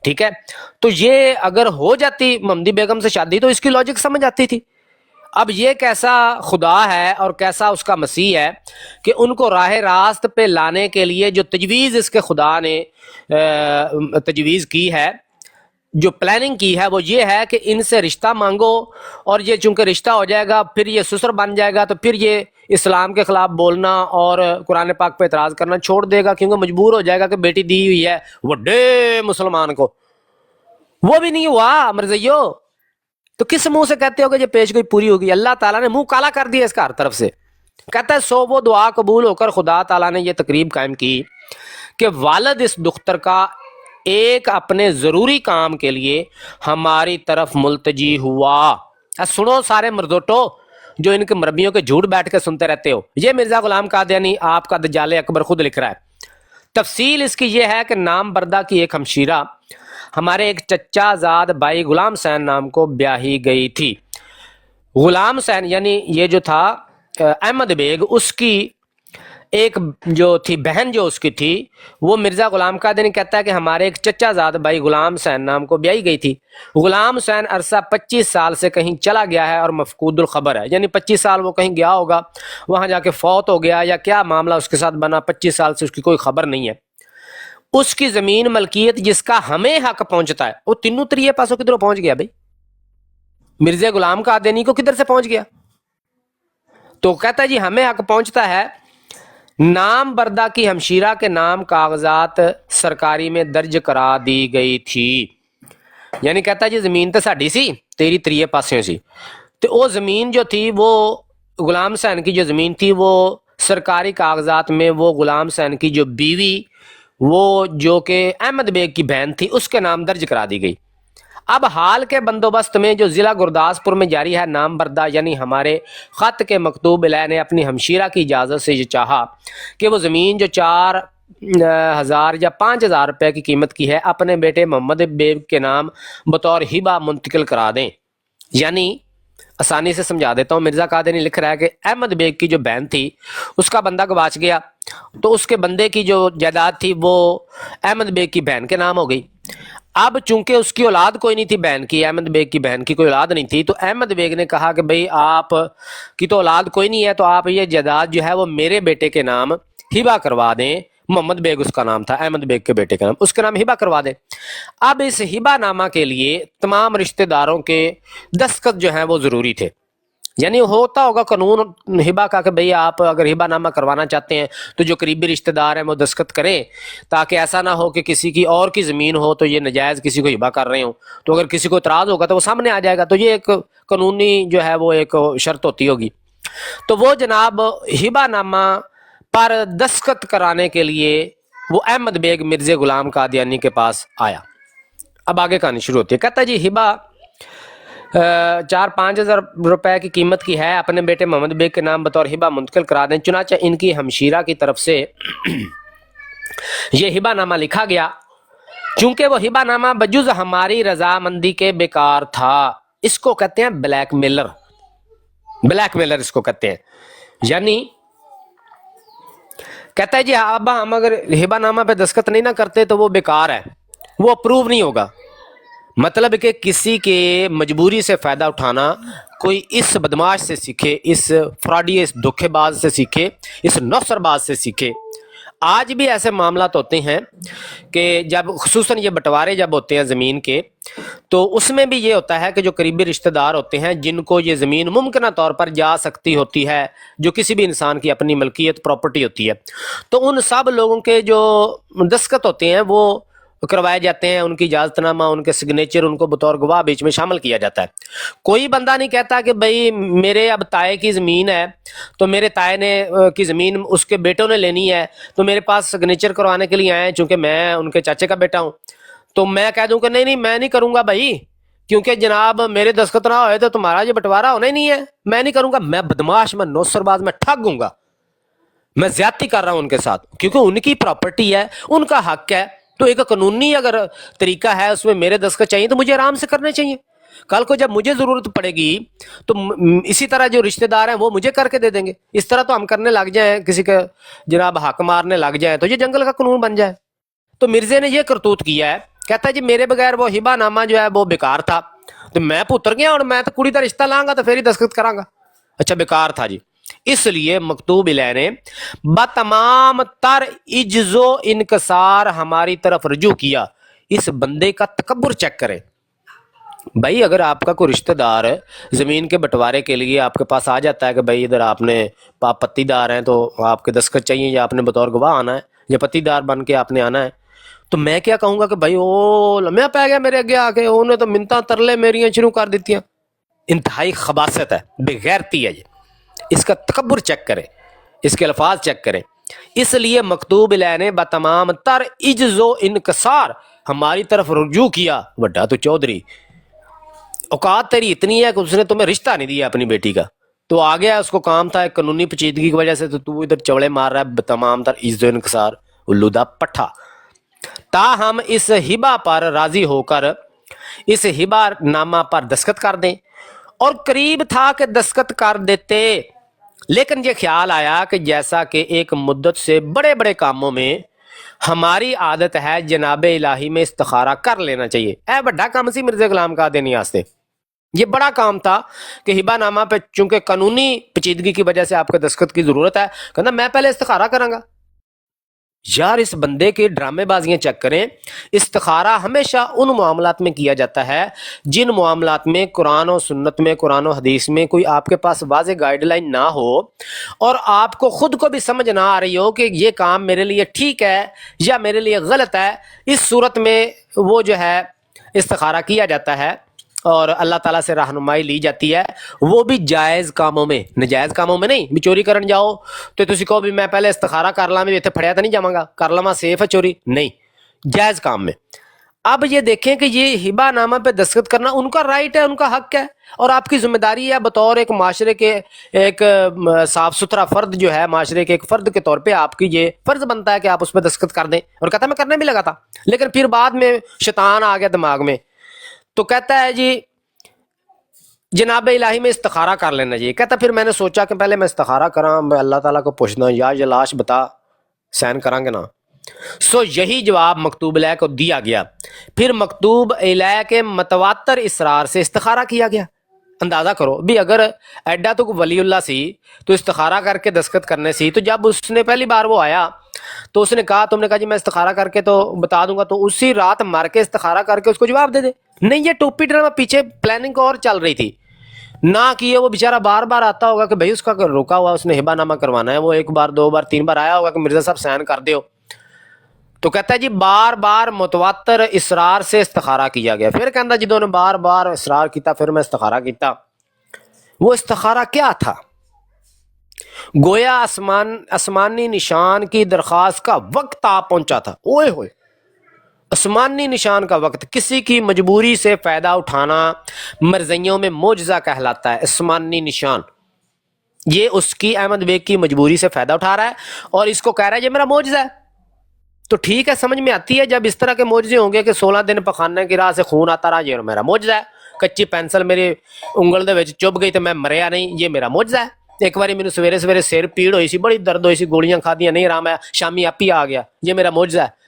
ٹھیک ہے؟ تو یہ اگر ہو جاتی محمدی بیگم سے شادی تو اس کی لاجک سمجھ آتی تھی۔ اب یہ کیسا خدا ہے اور کیسا اس کا مسیح ہے کہ ان کو راہ راست پہ لانے کے لیے جو تجویز اس کے خدا نے تجویز کی ہے، جو پلاننگ کی ہے، وہ یہ ہے کہ ان سے رشتہ مانگو، اور یہ چونکہ رشتہ ہو جائے گا پھر یہ سسر بن جائے گا، تو پھر یہ اسلام کے خلاف بولنا اور قرآن پاک پہ اعتراض کرنا چھوڑ دے گا، کیونکہ مجبور ہو جائے گا کہ بیٹی دی ہوئی ہے وڈے مسلمان کو۔ وہ بھی نہیں ہوا مرزیو، تو کس منہ سے کہتے ہو کہ یہ پیش گوئی پوری ہوگی؟ اللہ تعالیٰ نے منہ کالا کر دیا اس کا ہر طرف سے۔ کہتا ہے سو وہ دعا قبول ہو کر خدا تعالیٰ نے یہ تقریب قائم کی کہ والد اس دختر کا ایک اپنے ضروری کام کے لیے ہماری طرف ملتجی ہوا۔ سنو سارے مردوٹو جو ان کے مربیوں کے جھوٹ بیٹھ کے سنتے رہتے ہو، یہ مرزا غلام قادیانی آپ کا دجال اکبر خود لکھ رہا ہے۔ تفصیل اس کی یہ ہے کہ نام بردہ کی ایک ہمشیرہ ہمارے ایک چچا زاد بھائی غلام حسین نام کو بیاہی گئی تھی۔ غلام حسین یعنی یہ جو تھا احمد بیگ، اس کی ایک جو تھی بہن جو اس کی تھی، وہ مرزا غلام قادیانی کہتا ہے کہ ہمارے ایک چچا زاد بھائی غلام حسین نام کو بیاہی گئی تھی۔ غلام حسین عرصہ 25 سال سے کہیں چلا گیا ہے اور مفقود الخبر ہے، یعنی 25 سال وہ کہیں گیا ہوگا، وہاں جا کے فوت ہو گیا یا کیا معاملہ اس کے ساتھ بنا، 25 سال سے اس کی کوئی خبر نہیں ہے۔ اس کی زمین ملکیت جس کا ہمیں حق پہنچتا ہے، وہ تینوں تریے پاسوں کدھر پہنچ گیا بھائی؟ مرزا غلام قادیانی کو کدھر سے پہنچ گیا؟ تو کہتا ہے جی ہمیں حق پہنچتا ہے، نام بردہ کی ہمشیرہ کے نام کاغذات سرکاری میں درج کرا دی گئی تھی، یعنی کہتا ہے جی زمین تو ساڈی سی، تیری تریے پاسوں سی، تو وہ زمین جو تھی وہ غلام حسین کی جو زمین تھی وہ سرکاری کاغذات میں وہ غلام حسین کی جو بیوی وہ جو کہ احمد بیگ کی بہن تھی اس کے نام درج کرا دی گئی۔ اب حال کے بندوبست میں جو ضلع گرداسپور میں جاری ہے، نام بردہ یعنی ہمارے خط کے مکتوب علیہ نے اپنی ہمشیرہ کی اجازت سے یہ چاہا کہ وہ زمین جو 4,000 یا 5,000 روپے کی قیمت کی ہے اپنے بیٹے محمد بیگ کے نام بطور ہبہ منتقل کرا دیں۔ یعنی آسانی سے سمجھا دیتا ہوں، مرزا قادیانی لکھ رہا ہے کہ احمد بیگ کی جو بہن تھی اس کا بندہ گواچ گیا، تو اس کے بندے کی جو جائیداد تھی وہ احمد بیگ کی بہن کے نام ہو گئی۔ اب چونکہ اس کی اولاد کوئی نہیں تھی، بہن کی، احمد بیگ کی بہن کی کوئی اولاد نہیں تھی، تو احمد بیگ نے کہا کہ بھئی آپ کی تو اولاد کوئی نہیں ہے، تو آپ یہ جائیداد جو ہے وہ میرے بیٹے کے نام ہبہ کروا دیں۔ محمد بیگ اس کا نام تھا، احمد بیگ کے بیٹے کا نام، اس کے نام ہبہ کروا دیں۔ اب اس ہبہ نامہ کے لیے تمام رشتہ داروں کے دستخط جو ہیں وہ ضروری تھے، یعنی ہوتا ہوگا قانون ہبہ کا کہ بھئی آپ اگر ہبہ نامہ کروانا چاہتے ہیں تو جو قریبی رشتہ دار ہیں وہ دستخط کریں، تاکہ ایسا نہ ہو کہ کسی کی اور کی زمین ہو تو یہ نجائز کسی کو ہبہ کر رہے ہوں، تو اگر کسی کو اعتراض ہوگا تو وہ سامنے آ جائے گا، تو یہ ایک قانونی جو ہے وہ ایک شرط ہوتی ہوگی۔ تو وہ جناب ہبہ نامہ پر دستخط کرانے کے لیے وہ احمد بیگ مرزا غلام قادیانی کے پاس آیا۔ اب آگے کہانی شروع ہوتی ہے، کہتا ہے جی ہبہ 4-5 ہزار روپے کی قیمت کی ہے، اپنے بیٹے محمد بیگ کے نام بطور ہبہ منتقل کرا دیں۔ چنانچہ ان کی ہمشیرہ کی طرف سے یہ ہبہ نامہ لکھا گیا، چونکہ وہ ہبہ نامہ بجز ہماری رضامندی کے بیکار تھا۔ اس کو کہتے ہیں بلیک میلر، بلیک میلر اس کو کہتے ہیں، یعنی کہتا ہے جی اب ہم اگر ہبہ نامہ پہ دستخط نہیں نہ کرتے تو وہ بیکار ہے، وہ اپروو نہیں ہوگا۔ مطلب کہ کسی کے مجبوری سے فائدہ اٹھانا کوئی اس بدماش سے سیکھے، اس فراڈی، اس دھوکے باز سے سیکھے، اس نوسر باز سے سیکھے۔ آج بھی ایسے معاملات ہوتے ہیں کہ جب خصوصاً یہ بٹوارے جب ہوتے ہیں زمین کے، تو اس میں بھی یہ ہوتا ہے کہ جو قریبی رشتہ دار ہوتے ہیں جن کو یہ زمین ممکنہ طور پر جا سکتی ہوتی ہے، جو کسی بھی انسان کی اپنی ملکیت پراپرٹی ہوتی ہے، تو ان سب لوگوں کے جو دستخط ہوتے ہیں وہ کروائے جاتے ہیں، ان کی اجازت نامہ، ان کے سگنیچر، ان کو بطور گواہ بیچ میں شامل کیا جاتا ہے۔ کوئی بندہ نہیں کہتا کہ بھئی میرے اب تائے کی زمین ہے تو میرے تائے نے کی زمین اس کے بیٹوں نے لینی ہے، تو میرے پاس سگنیچر کروانے کے لیے آئے ہیں، چونکہ میں ان کے چاچے کا بیٹا ہوں، تو میں کہہ دوں کہ نہیں میں نہیں کروں گا بھائی، کیونکہ جناب میرے دستخط نہ ہوئے تو تمہارا یہ بٹوارا ہونا ہی نہیں ہے، میں نہیں کروں گا، میں بدماش، میں نوسر باز، میں ٹھگ ہوں گا، میں زیادتی کر رہا ہوں ان کے ساتھ، کیونکہ ان کی پراپرٹی ہے، ان کا حق ہے، تو ایک قانونی اگر طریقہ ہے اس میں میرے دستخط چاہیے تو مجھے آرام سے کرنے چاہیے۔ کل کو جب مجھے ضرورت پڑے گی تو اسی طرح جو رشتہ دار ہیں وہ مجھے کر کے دے دیں گے۔ اس طرح تو ہم کرنے لگ جائیں، کسی کا جناب حق مارنے لگ جائیں تو یہ جنگل کا قانون بن جائے۔ تو مرزے نے یہ کرتوت کیا ہے، کہتا ہے جی میرے بغیر وہ ہبہ نامہ جو ہے وہ بیکار تھا، تو میں پتر گیا اور میں تو کڑی دا رشتہ لاں گا تو پھر ہی دستخط کراں گا، اچھا بیکار تھا جی۔ اس لیے مکتوب علیہ نے بتمام تر عجز و انکسار ہماری طرف رجوع کیا۔ اس بندے کا تکبر چیک کریں بھائی، اگر آپ کا کوئی رشتہ دار زمین کے بٹوارے کے لیے آپ کے پاس آ جاتا ہے کہ بھائی ادھر آپ نے پتی دار ہیں تو آپ کے دستخط چاہیے، یا آپ نے بطور گواہ آنا ہے، یا پتی دار بن کے آپ نے آنا ہے، تو میں کیا کہوں گا کہ بھائی او لمحہ پہ گیا میرے اگے آ کے، انہوں نے تو منتاں ترلے میریاں شروع کر دیتی ہیں۔ انتہائی خباثت ہے، بے غیرتی ہے یہ، اس کا تکبر چیک کریں، اس کے الفاظ چیک کریں۔ اس لیے مکتوب علیہ نے بتمام تر عجز و انکسار ہماری طرف رجوع کیا۔ وڈا تو چودھری، اوقات تیری اتنی ہے کہ اس نے تمہیں رشتہ نہیں دیا اپنی بیٹی کا، تو آ گیا، اس کو کام تھا ایک قانونی پیچیدگی کی وجہ سے، تو ادھر چوڑے مار رہا ہے بتمام تر عجز و انکسار، الو دا پٹھا۔ تاہم اس ہبہ پر راضی ہو کر اس ہبہ نامہ پر دستخط کر دیں، اور قریب تھا کہ دستخط کر دیتے، لیکن یہ خیال آیا کہ جیسا کہ ایک مدت سے بڑے بڑے کاموں میں ہماری عادت ہے جناب الہی میں استخارہ کر لینا چاہیے۔ اے بڑا کام سی مرزا غلام قادری نیاز سے، یہ بڑا کام تھا کہ ہبہ نامہ پہ چونکہ قانونی پیچیدگی کی وجہ سے آپ کے دستخط کی ضرورت ہے، کہنا میں پہلے استخارہ کراں گا۔ یار اس بندے کے ڈرامے بازیاں چیک کریں۔ استخارہ ہمیشہ ان معاملات میں کیا جاتا ہے جن معاملات میں قرآن و سنت میں، قرآن و حدیث میں کوئی آپ کے پاس واضح گائیڈ لائن نہ ہو، اور آپ کو خود کو بھی سمجھ نہ آ رہی ہو کہ یہ کام میرے لیے ٹھیک ہے یا میرے لیے غلط ہے۔ اس صورت میں وہ جو ہے استخارہ کیا جاتا ہے اور اللہ تعالیٰ سے رہنمائی لی جاتی ہے، وہ بھی جائز کاموں میں، نجائز کاموں میں نہیں۔ بھی چوری کرن جاؤ تو تسی کہو بھی میں پہلے استخارہ کر لاں، بھی اتنے پھڑیا تو نہیں جاواں گا، کر لواں سیف ہے چوری، نہیں، جائز کام میں۔ اب یہ دیکھیں کہ یہ ہبہ نامہ پہ دستخط کرنا ان کا رائٹ ہے، ان کا حق ہے، اور آپ کی ذمہ داری ہے بطور ایک معاشرے کے ایک صاف ستھرا فرد جو ہے، معاشرے کے ایک فرد کے طور پہ آپ کی یہ فرض بنتا ہے کہ آپ اس پہ دستخط کر دیں۔ اور کہتا ہے میں کرنے بھی لگا تھا، لیکن پھر بعد میں شیطان آ گیا دماغ میں، تو کہتا ہے جی جناب الہی میں استخارہ کر لینا چاہیے۔ کہتا پھر میں نے سوچا کہ پہلے میں استخارہ کراں، میں اللہ تعالیٰ کو پوچھنا یا یہ لاش بتا سین کریں گے نا۔ سو یہی جواب مکتوب علیہ کو دیا گیا۔ پھر مکتوب علیہ کے متواتر اصرار سے استخارہ کیا گیا۔ اندازہ کرو بھی اگر ایڈا تو ولی اللہ سی تو استخارہ کر کے دستخط کرنے سی، تو جب اس نے پہلی بار وہ آیا تو اس نے کہا، تم نے کہا جی میں استخارہ کر کے تو بتا دوں گا، تو اسی رات مر کے استخارہ کر کے اس کو جواب دے دے۔ نہیں، یہ ٹوپی ڈرامہ پیچھے پلاننگ اور چل رہی تھی نہ کہ وہ بیچارہ بار بار آتا ہوگا کہ بھائی اس کا روکا ہوا اس نے ہبہ نامہ کروانا ہے، وہ ایک بار دو بار تین بار آیا ہوگا کہ مرزا صاحب سائن کر دیو، تو کہتا ہے جی بار بار متواتر اصرار سے استخارہ کیا گیا۔ پھر کہندا جدوں نے بار بار اصرار کیتا پھر میں استخارہ کیتا۔ وہ استخارہ کیا تھا؟ گویا آسمانی نشان کی درخواست کا وقت آ پہنچا تھا۔ اوئے ہوئے، آسمانی نشان کا وقت، کسی کی مجبوری سے فائدہ اٹھانا مرضیوں میں معجزہ کہلاتا ہے۔ آسمانی نشان، یہ اس کی احمد بیگ کی مجبوری سے فائدہ اٹھا رہا ہے اور اس کو کہہ رہا ہے یہ میرا معجزہ ہے، تو ٹھیک ہے، سمجھ میں آتی ہے جب اس طرح کے معجزے ہوں گے کہ 16 دن پخانے کی راہ سے خون آتا رہا، یہ میرا معجزہ ہے۔ کچی پینسل میری انگل دے وچ چب گئی تو میں مریا نہیں، یہ میرا معجزہ ہے۔ ایک باری میرے سویرے سویرے سر پیڑ ہوئی سی، بڑی درد ہوئی سی، گولیاں کھادیاں نہیں آرام آیا، شامی آپ ہی آ گیا، یہ میرا معجزہ ہے۔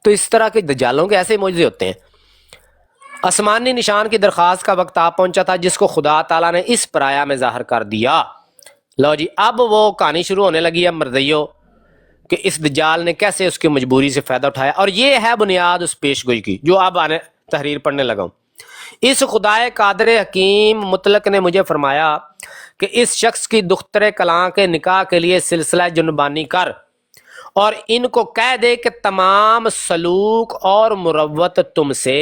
تو اس طرح کے دجالوں کے ایسے معجزے ہوتے ہیں۔ آسمانی نشان کی درخواست کا وقت آ پہنچا تھا جس کو خدا تعالیٰ نے اس پرایا میں ظاہر کر دیا۔ لو جی، اب وہ کہانی شروع ہونے لگی ہے مرضیوں کہ اس دجال نے کیسے اس کی مجبوری سے فائدہ اٹھایا، اور یہ ہے بنیاد اس پیش گوئی کی جو اب آنے تحریر پڑھنے لگا ہوں۔ اس خدائے قادر حکیم مطلق نے مجھے فرمایا کہ اس شخص کی دختر کلاں کے نکاح کے لیے سلسلہ جنبانی کر اور ان کو کہہ دے کہ تمام سلوک اور مروت تم سے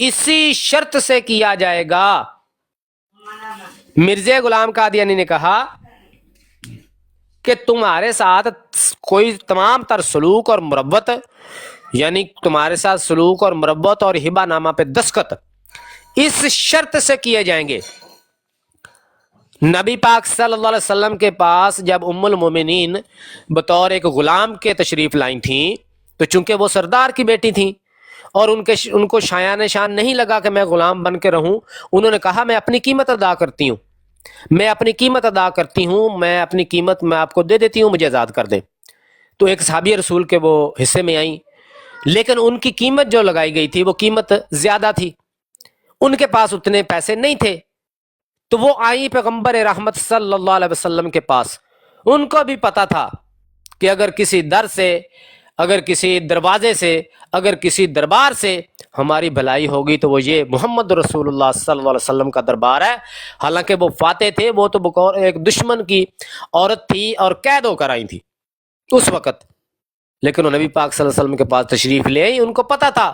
اسی شرط سے کیا جائے گا. مرزا غلام قادیانی نے کہا کہ تمہارے ساتھ کوئی تمام تر سلوک اور مروت، یعنی تمہارے ساتھ سلوک اور مروت اور ہبہ نامہ پہ دستخط اس شرط سے کیے جائیں گے. نبی پاک صلی اللہ علیہ وسلم کے پاس جب ام المومنین بطور ایک غلام کے تشریف لائیں تھیں تو چونکہ وہ سردار کی بیٹی تھیں اور ان کو شایان شان نہیں لگا کہ میں غلام بن کے رہوں، انہوں نے کہا میں اپنی قیمت ادا کرتی ہوں، میں اپنی قیمت میں آپ کو دے دیتی ہوں، مجھے آزاد کر دیں. تو ایک صحابی رسول کے وہ حصے میں آئیں، لیکن ان کی قیمت جو لگائی گئی تھی وہ قیمت زیادہ تھی، ان کے پاس اتنے پیسے نہیں تھے. تو وہ آئی پیغمبر رحمت صلی اللہ علیہ وسلم کے پاس. ان کو بھی پتا تھا کہ اگر کسی در سے، اگر کسی دروازے سے، اگر کسی دربار سے ہماری بھلائی ہوگی تو وہ یہ محمد رسول اللہ صلی اللہ علیہ وسلم کا دربار ہے. حالانکہ وہ فاتح تھے، وہ تو بقول ایک دشمن کی عورت تھی اور قید ہو کر آئی تھی اس وقت، لیکن وہ نبی پاک صلی اللہ علیہ وسلم کے پاس تشریف لے آئی. ان کو پتا تھا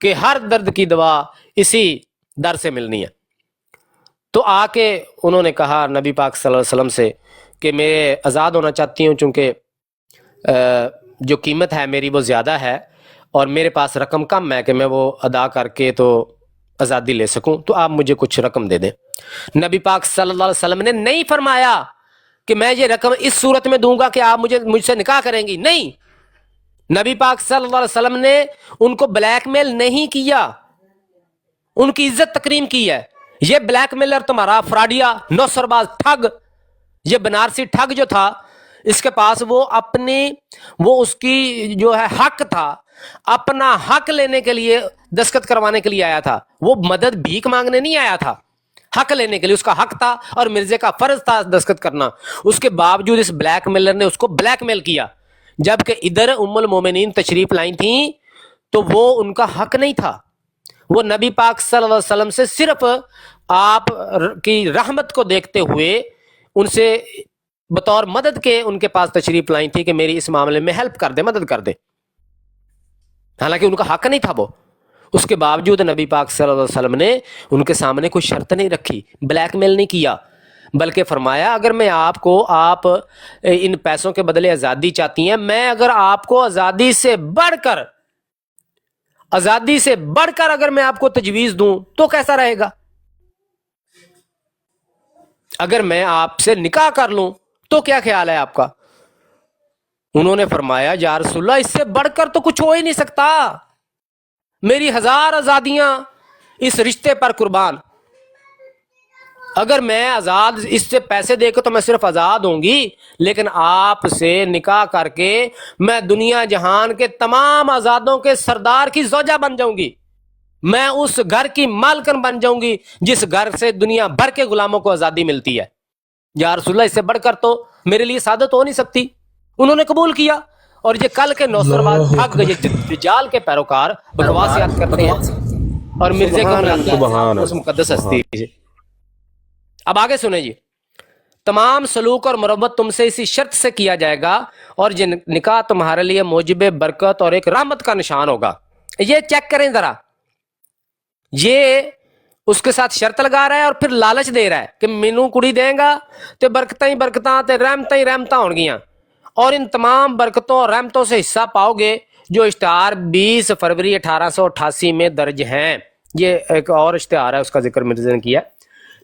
کہ ہر درد کی دوا اسی در سے ملنی ہے. تو آ کے انہوں نے کہا نبی پاک صلی اللہ علیہ وسلم سے کہ میں آزاد ہونا چاہتی ہوں، چونکہ جو قیمت ہے میری وہ زیادہ ہے اور میرے پاس رقم کم ہے کہ میں وہ ادا کر کے تو آزادی لے سکوں، تو آپ مجھے کچھ رقم دے دیں. نبی پاک صلی اللہ علیہ وسلم نے نہیں فرمایا کہ میں یہ رقم اس صورت میں دوں گا کہ آپ مجھ سے نکاح کریں گی، نہیں. نبی پاک صلی اللہ علیہ وسلم نے ان کو بلیک میل نہیں کیا، ان کی عزت تکریم کی ہے. یہ بلیک میلر تمہارا فراڈیا نوسر باز ٹھگ، یہ بنارسی ٹھگ جو تھا، اس کے پاس وہ اس کی جو ہے حق تھا، اپنا حق لینے کے لیے دستخط کروانے کے لیے آیا تھا. وہ مدد بھیک مانگنے نہیں آیا تھا، حق لینے کے لیے. اس کا حق تھا اور مرزے کا فرض تھا دستخط کرنا. اس کے باوجود اس بلیک میلر نے اس کو بلیک میل کیا، جبکہ ادھر ام المومنین تشریف لائی تھیں تو وہ ان کا حق نہیں تھا. وہ نبی پاک صلی اللہ علیہ وسلم سے صرف آپ کی رحمت کو دیکھتے ہوئے ان سے بطور مدد کے ان کے پاس تشریف لائی تھی کہ میری اس معاملے میں ہیلپ کر دے، مدد کر دے. حالانکہ ان کا حق نہیں تھا وہ. اس کے باوجود نبی پاک صلی اللہ علیہ وسلم نے ان کے سامنے کوئی شرط نہیں رکھی، بلیک میل نہیں کیا، بلکہ فرمایا اگر میں آپ ان پیسوں کے بدلے آزادی چاہتی ہیں، میں اگر آپ کو آزادی سے بڑھ کر اگر میں آپ کو تجویز دوں تو کیسا رہے گا؟ اگر میں آپ سے نکاح کر لوں تو کیا خیال ہے آپ کا؟ انہوں نے فرمایا یا رسول اللہ اس سے بڑھ کر تو کچھ ہو ہی نہیں سکتا، میری 1000 آزادیاں اس رشتے پر قربان. اگر میں آزاد اس سے پیسے دے کے تو میں صرف آزاد ہوں گی، لیکن آپ سے نکاح کر کے میں دنیا جہان کے تمام آزادوں کے سردار کی زوجہ بن جاؤں گی، میں اس گھر کی مالکن بن جاؤں گی جس گھر سے دنیا بھر کے غلاموں کو آزادی ملتی ہے. یا رسول اللہ اس سے بڑھ کر تو میرے لیے سعادت ہو نہیں سکتی. انہوں نے قبول کیا. اور یہ کل کے نوسرباز ٹھگ، یہ دجال کے پیروکار بکواسیات کرتے ہیں اور مرزے کو اس مقدس ہستی. اب آگے سنیں جی. تمام سلوک اور مروت تم سے اسی شرط سے کیا جائے گا اور یہ نکاح تمہارے لیے موجب برکت اور ایک رحمت کا نشان ہوگا. یہ چیک کریں ذرا، یہ اس کے ساتھ شرط لگا رہا ہے اور پھر لالچ دے رہا ہے کہ مینوں کڑی دیں گا تے برکتاں ہی برکتاں تے رحمتاں ہی رحمتاں ہون گیاں، اور ان تمام برکتوں اور رحمتوں سے حصہ پاؤ گے جو اشتہار 20 فروری 1888 میں درج ہیں. یہ ایک اور اشتہار ہے، اس کا ذکر مرزا نے کیا.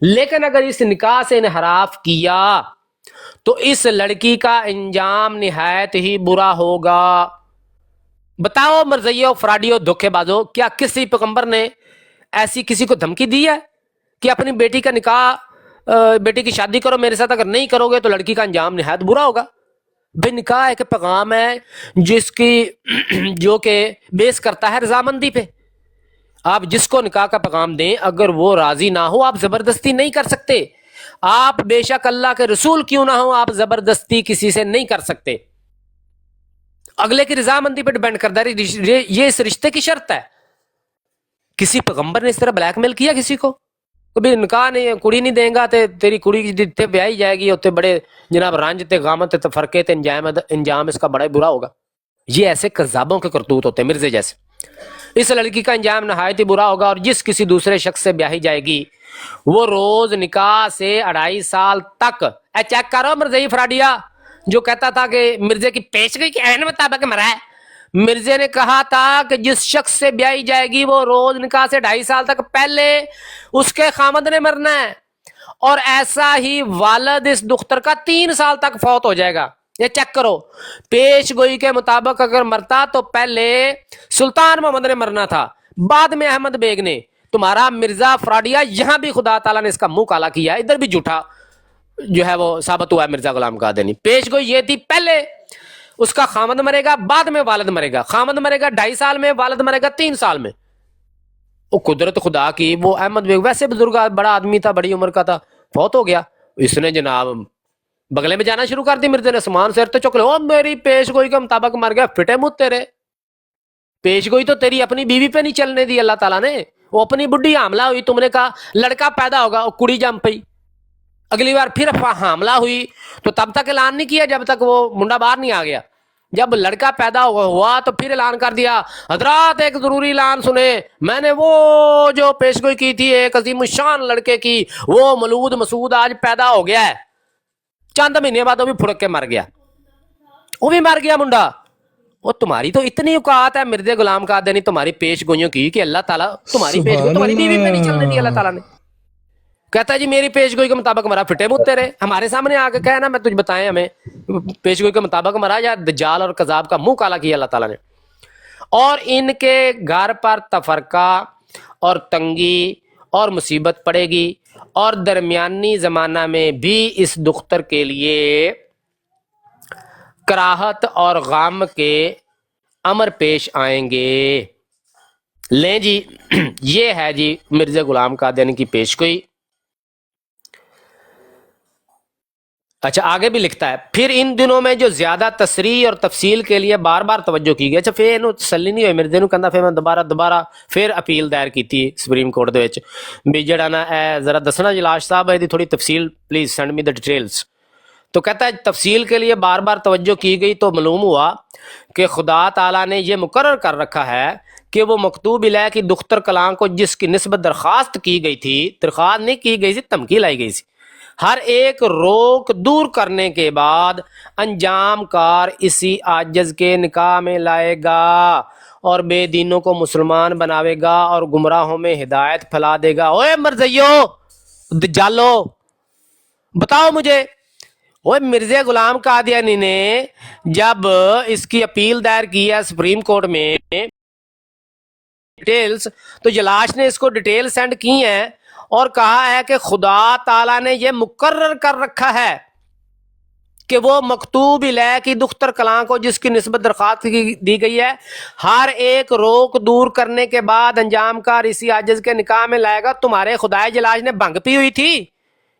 لیکن اگر اس نکاح سے انحراف کیا تو اس لڑکی کا انجام نہایت ہی برا ہوگا. بتاؤ مرزائیو، فراڈیو، دھوکے بازو، کیا کسی پیغمبر نے ایسی کسی کو دھمکی دی ہے کہ اپنی بیٹی کا نکاح، بیٹی کی شادی کرو میرے ساتھ، اگر نہیں کرو گے تو لڑکی کا انجام نہایت برا ہوگا؟ بے نکاح ایک پیغام ہے جو کہ بیس کرتا ہے رضامندی پہ. آپ جس کو نکاح کا پیغام دیں اگر وہ راضی نہ ہو آپ زبردستی نہیں کر سکتے. آپ بے شک اللہ کے رسول کیوں نہ ہو آپ زبردستی کسی سے نہیں کر سکتے. اگلے کی رضامندی پہ ڈیپینڈ کرتا ہے، یہ اس رشتے کی شرط ہے. کسی پیغمبر نے اس طرح بلیک میل کیا کسی کو؟ بھی نکاح نہیں کڑی نہیں دیں گا تے تیری کڑی جتنے بیائی جائے گی اتنے بڑے جناب رنج تے غم تے تفرقے تے انجام اس کا بڑا برا ہوگا. یہ ایسے کذابوں کے کرتوت ہوتے ہیں مرزے جیسے. اس لڑکی کا انجام نہایت ہی برا ہوگا، اور جس کسی دوسرے شخص سے بیاہی جائے گی وہ روز نکاح سے 2.5 سال تک. اے چیک کرو مرزئی فراڈیا جو کہتا تھا کہ مرزے کی پیشگوئی کے عین مطابق مرا ہے. مرزے نے کہا تھا کہ جس شخص سے بیاہی جائے گی وہ روز نکاح سے 2.5 سال تک پہلے اس کے خامد نے مرنا ہے، اور ایسا ہی والد اس دختر کا 3 سال تک فوت ہو جائے گا. یہ چیک کرو، پیش گوئی کے مطابق اگر مرتا تو پہلے سلطان محمد نے مرنا تھا، بعد میں احمد بیگ نے. تمہارا مرزا فراڈیا یہاں بھی خدا تعالیٰ نے اس کا منہ کالا کیا، ادھر بھی جھوٹا جو ہے وہ ثابت ہوا ہے مرزا غلام قادیانی. پیش گوئی یہ تھی پہلے اس کا خامد مرے گا، بعد میں والد مرے گا. خامد مرے گا 2.5 سال میں، والد مرے گا 3 سال میں. وہ قدرت خدا کی، وہ احمد بیگ ویسے بزرگ بڑا آدمی تھا، بڑی عمر کا تھا، فوت ہو گیا. اس نے جناب بغلے میں جانا شروع کر دی. مرزے نے سامان سیر تو چک لے، او میری پیش گوئی کے مطابق مر گیا. پھٹے منہ تیرے، پیش گوئی تو تیری اپنی بیوی پہ نہیں چلنے دی اللہ تعالیٰ نے. وہ اپنی بڈھی حاملہ ہوئی، تم نے کہا لڑکا پیدا ہوگا، وہ کڑی جم پئی. اگلی بار پھر حاملہ ہوئی تو تب تک اعلان نہیں کیا جب تک وہ منڈا باہر نہیں آ گیا. جب لڑکا پیدا ہوا تو پھر اعلان کر دیا، حضرات ایک ضروری اعلان سنیں، میں نے وہ جو پیش گوئی کی تھی ایک عظیم الشان لڑکے کی، وہ مولود مسعود آج پیدا ہو گیا ہے. چند مہینے بعد وہ بھی پھڑک کے مر گیا، وہ بھی مر گیا منڈا. وہ تمہاری تو اتنی اوقات ہے مرزا غلام قادیانی تمہاری پیش گوئیوں کی کہ اللہ تعالیٰ تمہاری پیش گوئی تمہاری بیوی پہ نہیں چلنے دی. اللہ تعالیٰ نے کہتا ہے جی میری پیش گوئی کے مطابق مرا. پھٹے منہ تیرے، ہمارے سامنے آ کے کہنا میں تجھ بتائیں ہمیں پیش گوئی کے مطابق مرا یا دجال اور کذاب کا منہ کالا کیا اللہ تعالیٰ نے. اور ان کے گھر پر تفرقہ اور تنگی اور مصیبت پڑے گی، اور درمیانی زمانہ میں بھی اس دختر کے لیے کراہت اور غم کے امر پیش آئیں گے. لیں جی یہ ہے جی مرزا غلام قادیانی کی پیش گوئی. اچھا آگے بھی لکھتا ہے، پھر ان دنوں میں جو زیادہ تصریح اور تفصیل کے لیے بار بار توجہ کی گئی. اچھا پھر انہوں تسلی نہیں ہوئی مرزے نو، کہندا پھر میں دوبارہ پھر اپیل دائر کی سپریم کورٹ دے وچ بھی جڑا نا اے ذرا دسنا جلاش صاحب ہے دی تھوڑی تفصیل please send me the details. تو کہتا ہے تفصیل کے لیے بار بار توجہ کی گئی تو معلوم ہوا کہ خدا تعالیٰ نے یہ مقرر کر رکھا ہے کہ وہ مکتوب الہ کی دختر کلاں کو جس کی نسبت درخواست کی گئی تھی، درخواست نہیں کی گئی تھی، دھمکی لائی گئی تھی، ہر ایک روک دور کرنے کے بعد انجام کار اسی عاجز کے نکاح میں لائے گا اور بے دینوں کو مسلمان بناوے گا اور گمراہوں میں ہدایت پھیلا دے گا. اوے مرزیو دجالو بتاؤ مجھے، وہ مرزا غلام قادیانی نے جب اس کی اپیل دائر کی ہے سپریم کورٹ میں ڈیٹیلز، تو جلاش نے اس کو ڈیٹیل سینڈ کی ہیں اور کہا ہے کہ خدا تعالیٰ نے یہ مقرر کر رکھا ہے کہ وہ مکتوب الہ کی دختر کلاں کو جس کی نسبت درخواست دی گئی ہے ہر ایک روک دور کرنے کے بعد انجام کار اسی عاجز کے نکاح میں لائے گا. تمہارے خدائے جلاش نے بھنگ پی ہوئی تھی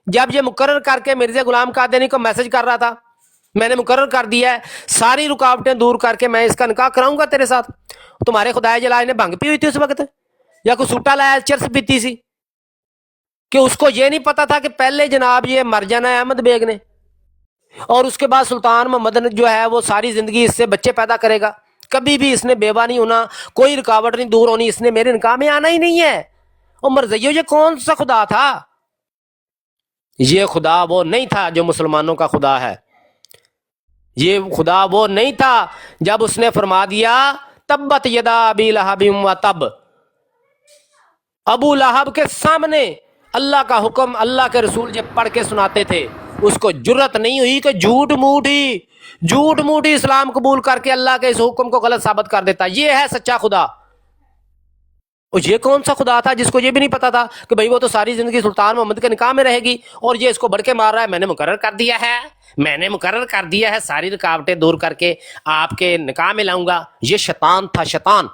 جب یہ مقرر کر کے مرزا غلام قادیانی کو میسج کر رہا تھا، میں نے مقرر کر دیا ہے ساری رکاوٹیں دور کر کے میں اس کا نکاح کراؤں گا تیرے ساتھ. تمہارے خدائے جلاش نے بھنگ پی ہوئی تھی اس وقت، یا کوئی سوٹا لایا چرس پیتی سی کہ اس کو یہ نہیں پتا تھا کہ پہلے جناب یہ مر جانا ہے احمد بیگ نے، اور اس کے بعد سلطان محمد نے جو ہے وہ ساری زندگی اس سے بچے پیدا کرے گا، کبھی بھی اس نے بیوہ نہیں ہونا، کوئی رکاوٹ نہیں دور ہونی، اس نے میرے نکاح میں آنا ہی نہیں ہے. اور مرزیو یہ کون سا خدا تھا؟ یہ خدا وہ نہیں تھا جو مسلمانوں کا خدا ہے. یہ خدا وہ نہیں تھا جب اس نے فرما دیا تبت یدا ابی لہب و تب. ابو لہب کے سامنے اللہ کا حکم اللہ کے رسول جب پڑھ کے سناتے تھے اس کو جرت نہیں ہوئی کہ جھوٹ موٹی اسلام قبول کر کے اللہ کے اس حکم کو غلط ثابت کر دیتا. یہ ہے سچا خدا. اور یہ کون سا خدا تھا جس کو یہ بھی نہیں پتا تھا کہ بھئی وہ تو ساری زندگی سلطان محمد کے نکاح میں رہے گی اور یہ اس کو بڑھ کے مار رہا ہے. میں نے مقرر کر دیا ہے ساری رکاوٹیں دور کر کے آپ کے نکاح میں لاؤں گا. یہ شیطان تھا، شیطان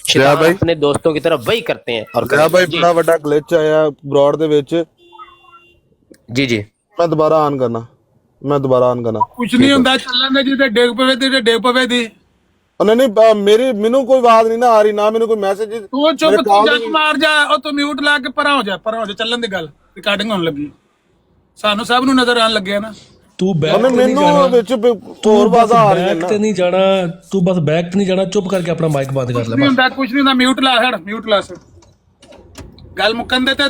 اپنے دوستوں کی طرف وہی کرتے ہیں. اور بڑا بڑا گلچ آیا براڈ دے وچ. جی میں دوبارہ آن کرنا کچھ نہیں ہوندا، چلن دے جے ڈیگ پوے دی ਉਹਨੇ ਨਹੀਂ ਮੈਨੂੰ ਕੋਈ ਆਵਾਜ਼ ਨਹੀਂ ਨਾ ਆ ਰਹੀ, ਨਾ ਮੈਨੂੰ ਕੋਈ ਮੈਸੇਜ। ਤੂੰ ਚੁੱਪ, ਤੂੰ ਜੱਟ ਮਾਰ ਜਾ, ਉਹ ਤੂੰ ਮਿਊਟ ਲਾ ਕੇ ਪਰਾਂ ਹੋ ਜਾ, ਚੱਲਣ ਦੀ ਗੱਲ, ਰਿਕਾਰਡਿੰਗ ਹੋਣ ਲੱਗੀ, ਸਾਨੂੰ ਸਭ ਨੂੰ ਨਜ਼ਰ ਆਉਣ ਲੱਗਿਆ ਨਾ। ਤੂੰ ਬੈਕ ਤੇ ਨਹੀਂ ਜਾਣਾ, ਹੋਰ ਬਾਜ਼ਾ ਆ ਰਹੀ ਹੈ ਨਾ, ਤੇ ਨਹੀਂ ਜਾਣਾ, ਤੂੰ ਬਸ ਬੈਕ ਤੇ ਨਹੀਂ ਜਾਣਾ, ਚੁੱਪ ਕਰਕੇ ਆਪਣਾ ਮਾਈਕ ਬੰਦ ਕਰ ਲੈ। ਨਹੀਂ ਹੁੰਦਾ, ਕੁਝ ਨਹੀਂ ਹੁੰਦਾ, ਮਿਊਟ ਲਾ ਹੜ, ਮਿਊਟ ਲਾ ਸਰ, ਗੱਲ ਮੁੱਕਣ ਦੇ ਤੇ